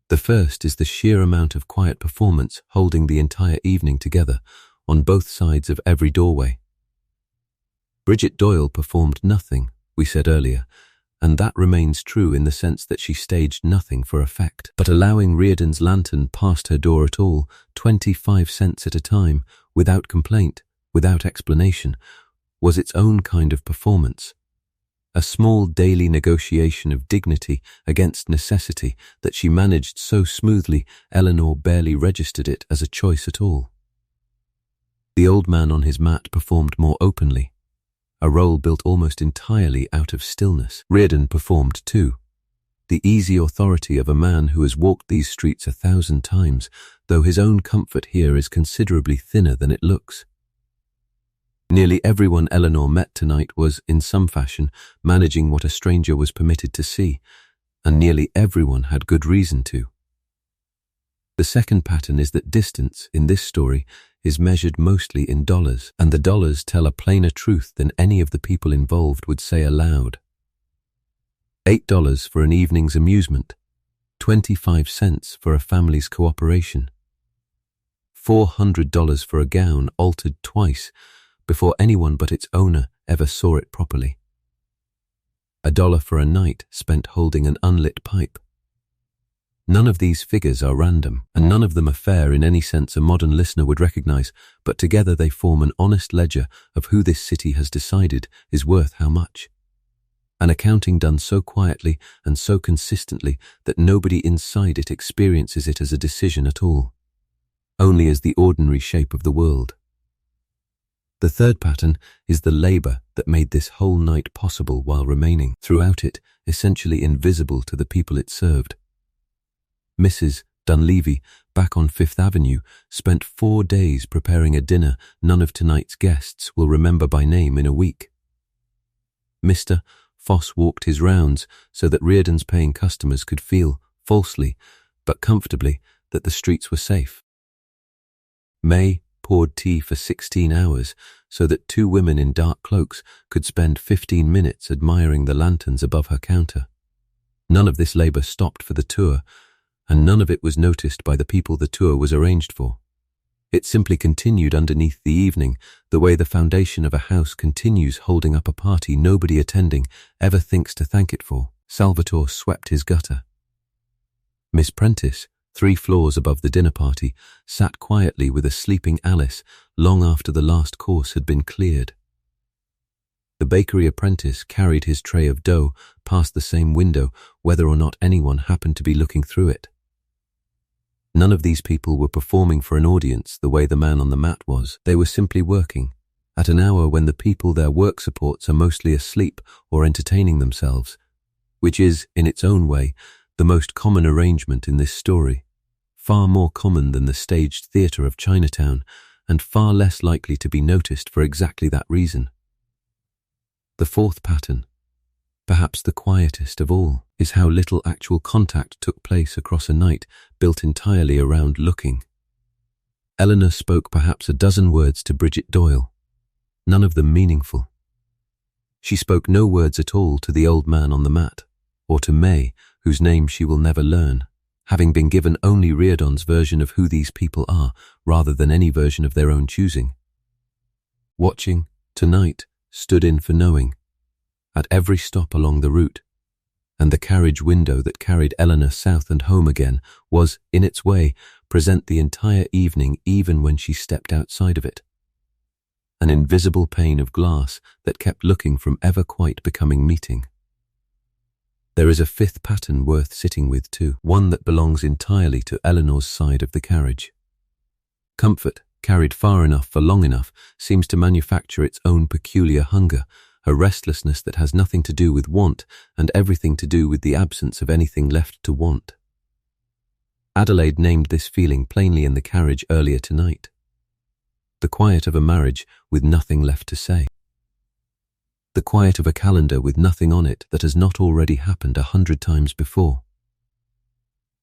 The first is the sheer amount of quiet performance holding the entire evening together on both sides of every doorway. Bridget Doyle performed nothing, we said earlier, and that remains true in the sense that she staged nothing for effect. But allowing Reardon's lantern past her door at all, 25 cents at a time, without complaint, without explanation, was its own kind of performance. A small daily negotiation of dignity against necessity that she managed so smoothly Eleanor barely registered it as a choice at all. The old man on his mat performed more openly, a role built almost entirely out of stillness. Reardon performed too, the easy authority of a man who has walked these streets 1,000 times, though his own comfort here is considerably thinner than it looks. Nearly everyone Eleanor met tonight was, in some fashion, managing what a stranger was permitted to see, and nearly everyone had good reason to. The second pattern is that distance, in this story, is measured mostly in dollars, and the dollars tell a plainer truth than any of the people involved would say aloud. $8 for an evening's amusement, 25 cents for a family's cooperation, $400 for a gown altered twice before anyone but its owner ever saw it properly, $1 for a night spent holding an unlit pipe. None of these figures are random, and none of them are fair in any sense a modern listener would recognize, but together they form an honest ledger of who this city has decided is worth how much. An accounting done so quietly and so consistently that nobody inside it experiences it as a decision at all, only as the ordinary shape of the world. The third pattern is the labor that made this whole night possible while remaining, throughout it, essentially invisible to the people it served. Mrs. Dunleavy, back on Fifth Avenue, spent 4 days preparing a dinner none of tonight's guests will remember by name in a week. Mr. Foss walked his rounds so that Reardon's paying customers could feel, falsely, but comfortably, that the streets were safe. May poured tea for 16 hours so that 2 women in dark cloaks could spend 15 minutes admiring the lanterns above her counter. None of this labor stopped for the tour, and none of it was noticed by the people the tour was arranged for. It simply continued underneath the evening, the way the foundation of a house continues holding up a party nobody attending ever thinks to thank it for. Salvatore swept his gutter. Miss Prentice, 3 floors above the dinner party, sat quietly with a sleeping Alice long after the last course had been cleared. The bakery apprentice carried his tray of dough past the same window whether or not anyone happened to be looking through it. None of these people were performing for an audience the way the man on the mat was. They were simply working, at an hour when the people their work supports are mostly asleep or entertaining themselves, which is, in its own way, the most common arrangement in this story, far more common than the staged theatre of Chinatown, and far less likely to be noticed for exactly that reason. The fourth pattern, perhaps the quietest of all, is how little actual contact took place across a night built entirely around looking. Eleanor spoke perhaps a dozen words to Bridget Doyle, none of them meaningful. She spoke no words at all to the old man on the mat, or to May, whose name she will never learn, having been given only Reardon's version of who these people are, rather than any version of their own choosing. Watching, tonight, stood in for knowing, at every stop along the route, and the carriage window that carried Eleanor south and home again was, in its way, present the entire evening even when she stepped outside of it. An invisible pane of glass that kept looking from ever quite becoming meeting. There is a fifth pattern worth sitting with too, one that belongs entirely to Eleanor's side of the carriage. Comfort, carried far enough for long enough, seems to manufacture its own peculiar hunger, a restlessness that has nothing to do with want and everything to do with the absence of anything left to want. Adelaide named this feeling plainly in the carriage earlier tonight. The quiet of a marriage with nothing left to say. The quiet of a calendar with nothing on it that has not already happened 100 times before.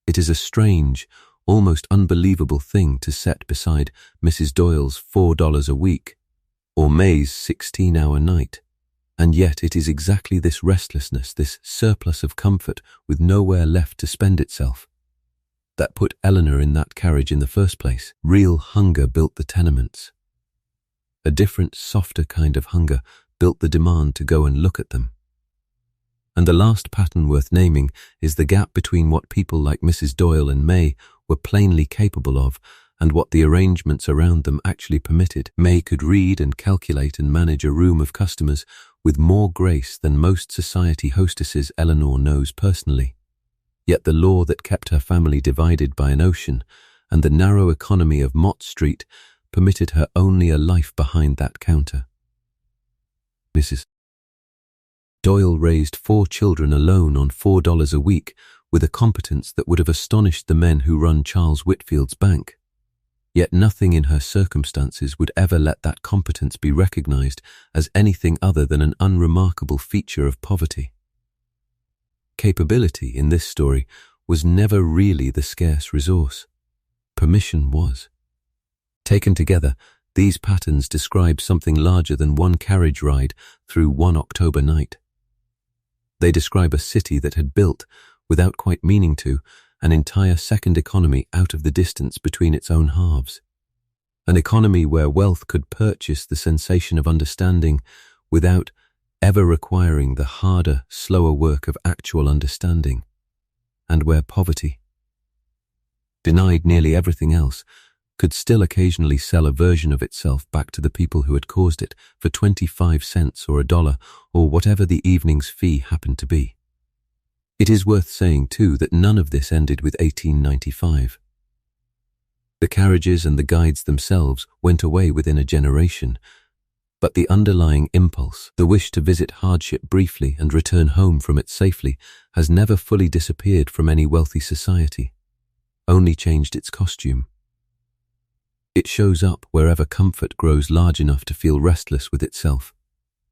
It is a strange, almost unbelievable thing to set beside Mrs. Doyle's $4 a week, or May's 16-hour night, and yet it is exactly this restlessness, this surplus of comfort with nowhere left to spend itself, that put Eleanor in that carriage in the first place. Real hunger built the tenements. A different, softer kind of hunger built the demand to go and look at them. And the last pattern worth naming is the gap between what people like Mrs. Doyle and May were plainly capable of and what the arrangements around them actually permitted. May could read and calculate and manage a room of customers with more grace than most society hostesses Eleanor knows personally. Yet the law that kept her family divided by an ocean and the narrow economy of Mott Street permitted her only a life behind that counter. Mrs. Doyle raised 4 children alone on $4 a week with a competence that would have astonished the men who run Charles Whitfield's bank. Yet nothing in her circumstances would ever let that competence be recognized as anything other than an unremarkable feature of poverty. Capability in this story was never really the scarce resource. Permission was. Taken together, these patterns describe something larger than one carriage ride through one October night. They describe a city that had built, without quite meaning to, an entire second economy out of the distance between its own halves. An economy where wealth could purchase the sensation of understanding without ever requiring the harder, slower work of actual understanding, and where poverty, denied nearly everything else, could still occasionally sell a version of itself back to the people who had caused it for 25 cents or $1 or whatever the evening's fee happened to be. It is worth saying, too, that none of this ended with 1895. The carriages and the guides themselves went away within a generation, but the underlying impulse, the wish to visit hardship briefly and return home from it safely, has never fully disappeared from any wealthy society, only changed its costume. It shows up wherever comfort grows large enough to feel restless with itself,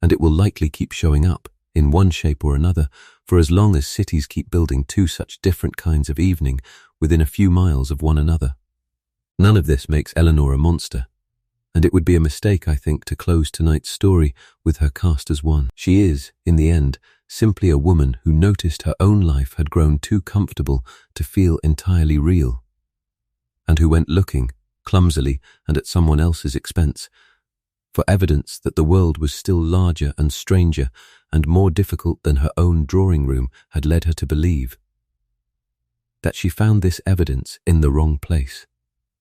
and it will likely keep showing up, in one shape or another, for as long as cities keep building 2 such different kinds of evening within a few miles of one another. None of this makes Eleanor a monster, and it would be a mistake, I think, to close tonight's story with her cast as one. She is, in the end, simply a woman who noticed her own life had grown too comfortable to feel entirely real, and who went looking, clumsily and at someone else's expense, for evidence that the world was still larger and stranger and more difficult than her own drawing room had led her to believe. That she found this evidence in the wrong place,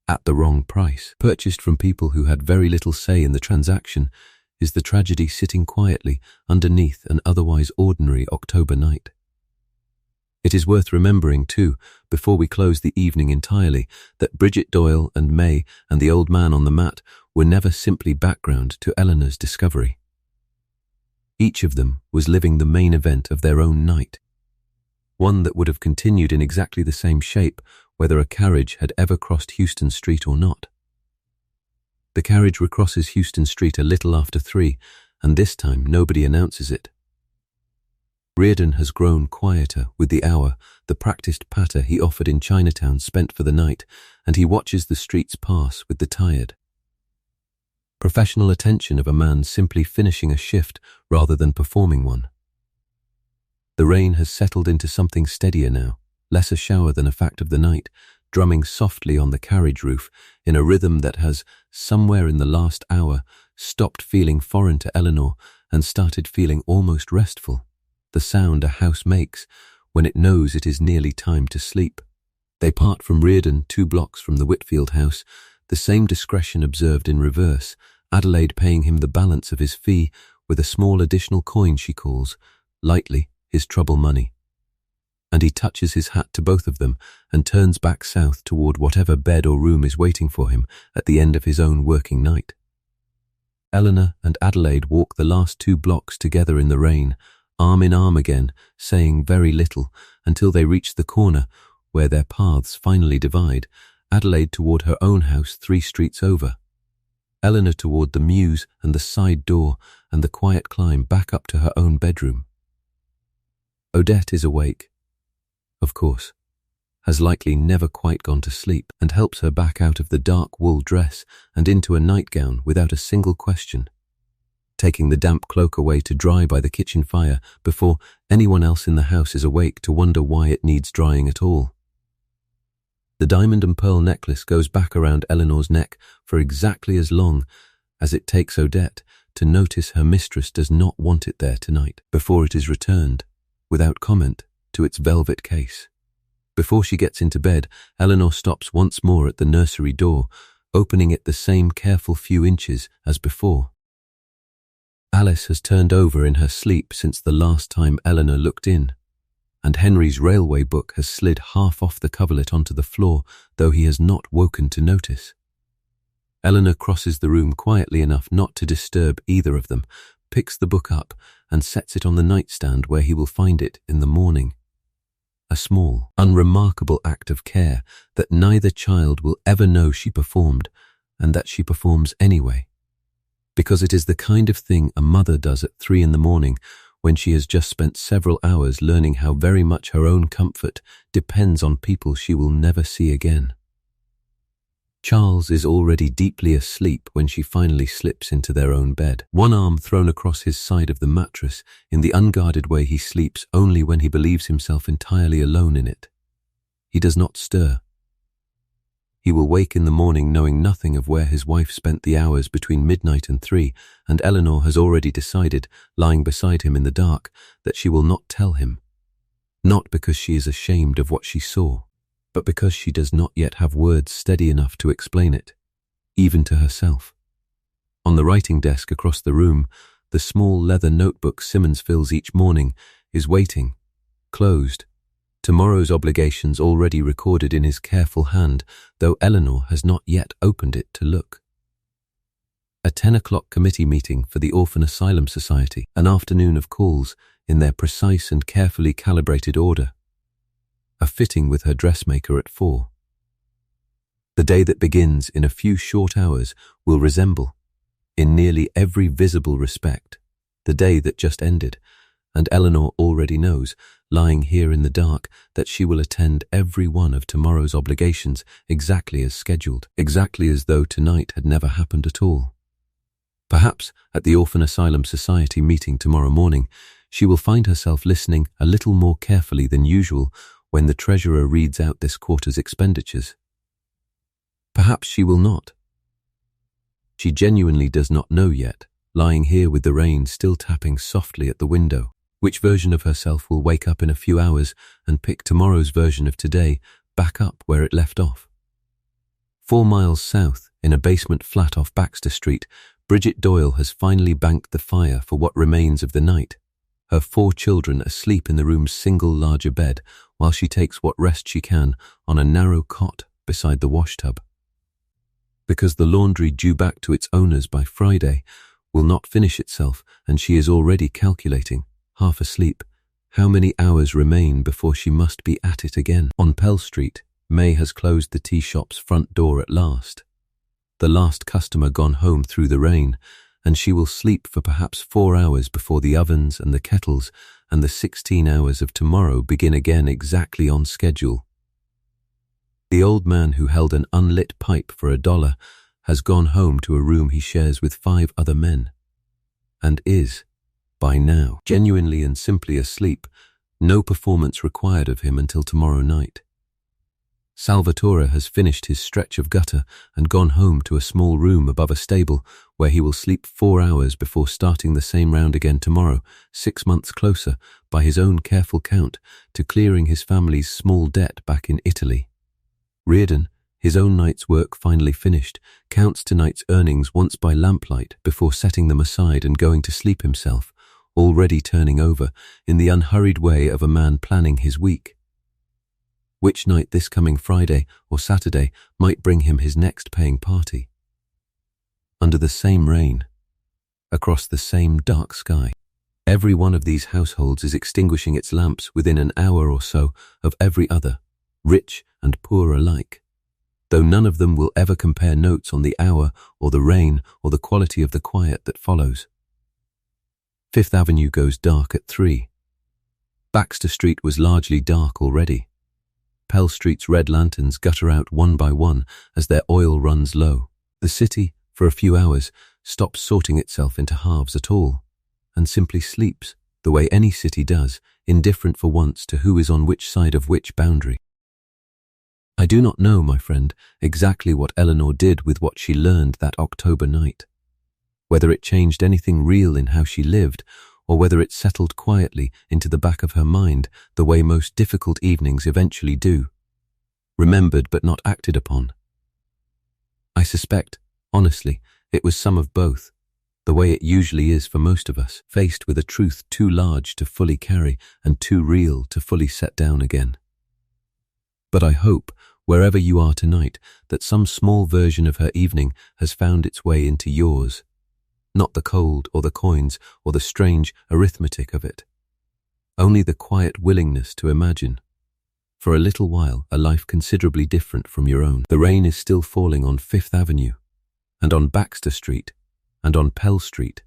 at the wrong price, purchased from people who had very little say in the transaction, is the tragedy sitting quietly underneath an otherwise ordinary October night. It is worth remembering, too, before we close the evening entirely, that Bridget Doyle and May and the old man on the mat were never simply background to Eleanor's discovery. Each of them was living the main event of their own night, one that would have continued in exactly the same shape whether a carriage had ever crossed Houston Street or not. The carriage recrosses Houston Street a little after 3, and this time nobody announces it. Reardon has grown quieter with the hour, the practiced patter he offered in Chinatown spent for the night, and he watches the streets pass with the tired. Professional attention of a man simply finishing a shift rather than performing one. The rain has settled into something steadier now, less a shower than a fact of the night, drumming softly on the carriage roof in a rhythm that has, somewhere in the last hour, stopped feeling foreign to Eleanor and started feeling almost restful. The sound a house makes when it knows it is nearly time to sleep. They part from Reardon 2 blocks from the Whitfield house, the same discretion observed in reverse, Adelaide paying him the balance of his fee with a small additional coin she calls, lightly, his trouble money. And he touches his hat to both of them and turns back south toward whatever bed or room is waiting for him at the end of his own working night. Eleanor and Adelaide walk the last 2 blocks together in the rain, arm in arm again, saying very little, until they reach the corner where their paths finally divide, Adelaide toward her own house 3 streets over, Eleanor toward the mews and the side door and the quiet climb back up to her own bedroom. Odette is awake, of course, has likely never quite gone to sleep, and helps her back out of the dark wool dress and into a nightgown without a single question, taking the damp cloak away to dry by the kitchen fire before anyone else in the house is awake to wonder why it needs drying at all. The diamond and pearl necklace goes back around Eleanor's neck for exactly as long as it takes Odette to notice her mistress does not want it there tonight before it is returned, without comment, to its velvet case. Before she gets into bed, Eleanor stops once more at the nursery door, opening it the same careful few inches as before. Alice has turned over in her sleep since the last time Eleanor looked in, and Henry's railway book has slid half off the coverlet onto the floor, though he has not woken to notice. Eleanor crosses the room quietly enough not to disturb either of them, picks the book up and sets it on the nightstand where he will find it in the morning. A small, unremarkable act of care that neither child will ever know she performed, and that she performs anyway, because it is the kind of thing a mother does at 3 in the morning when she has just spent several hours learning how very much her own comfort depends on people she will never see again. Charles is already deeply asleep when she finally slips into their own bed, one arm thrown across his side of the mattress in the unguarded way he sleeps only when he believes himself entirely alone in it. He does not stir. He will wake in the morning knowing nothing of where his wife spent the hours between midnight and 3, and Eleanor has already decided, lying beside him in the dark, that she will not tell him. Not because she is ashamed of what she saw, but because she does not yet have words steady enough to explain it, even to herself. On the writing desk across the room, the small leather notebook Simmons fills each morning is waiting, closed, tomorrow's obligations already recorded in his careful hand, though Eleanor has not yet opened it to look. A 10 o'clock committee meeting for the Orphan Asylum Society, an afternoon of calls in their precise and carefully calibrated order. A fitting with her dressmaker at 4. The day that begins in a few short hours will resemble, in nearly every visible respect, the day that just ended, and Eleanor already knows, lying here in the dark, that she will attend every one of tomorrow's obligations exactly as scheduled, exactly as though tonight had never happened at all. Perhaps at the Orphan Asylum Society meeting tomorrow morning, she will find herself listening a little more carefully than usual when the treasurer reads out this quarter's expenditures. Perhaps she will not. She genuinely does not know yet, lying here with the rain still tapping softly at the window, which version of herself will wake up in a few hours and pick tomorrow's version of today back up where it left off. 4 miles south, in a basement flat off Baxter Street, Bridget Doyle has finally banked the fire for what remains of the night, her 4 children asleep in the room's single larger bed, while she takes what rest she can on a narrow cot beside the washtub. Because the laundry due back to its owners by Friday will not finish itself, and she is already calculating, half asleep, how many hours remain before she must be at it again. On Pell Street, May has closed the tea shop's front door at last. The last customer gone home through the rain, and she will sleep for perhaps 4 hours before the ovens and the kettles and the 16 hours of tomorrow begin again exactly on schedule. The old man who held an unlit pipe for $1 has gone home to a room he shares with 5 other men, and is, by now, genuinely and simply asleep, no performance required of him until tomorrow night. Salvatore has finished his stretch of gutter and gone home to a small room above a stable where he will sleep 4 hours before starting the same round again tomorrow, 6 months closer, by his own careful count, to clearing his family's small debt back in Italy. Reardon, his own night's work finally finished, counts tonight's earnings once by lamplight before setting them aside and going to sleep himself, already turning over in the unhurried way of a man planning his week. Which night this coming Friday or Saturday might bring him his next paying party. Under the same rain, across the same dark sky. Every one of these households is extinguishing its lamps within an hour or so of every other, rich and poor alike, though none of them will ever compare notes on the hour or the rain or the quality of the quiet that follows. Fifth Avenue goes dark at 3. Baxter Street was largely dark already. Pell Street's red lanterns gutter out one by one as their oil runs low. The city, for a few hours, stops sorting itself into halves at all, and simply sleeps, the way any city does, indifferent for once to who is on which side of which boundary. I do not know, my friend, exactly what Eleanor did with what she learned that October night. Whether it changed anything real in how she lived, or whether it settled quietly into the back of her mind the way most difficult evenings eventually do, remembered but not acted upon. I suspect, honestly, it was some of both, the way it usually is for most of us, faced with a truth too large to fully carry and too real to fully set down again. But I hope, wherever you are tonight, that some small version of her evening has found its way into yours. Not the cold or the coins or the strange arithmetic of it. Only the quiet willingness to imagine, for a little while, a life considerably different from your own. The rain is still falling on Fifth Avenue, and on Baxter Street, and on Pell Street,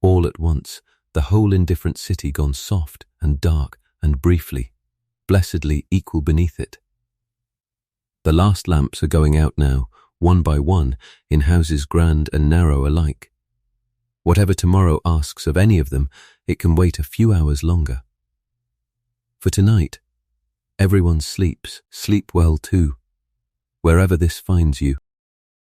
all at once, the whole indifferent city gone soft and dark and briefly, blessedly equal beneath it. The last lamps are going out now, one by one, in houses grand and narrow alike. Whatever tomorrow asks of any of them, it can wait a few hours longer. For tonight, everyone sleeps, sleep well too, wherever this finds you.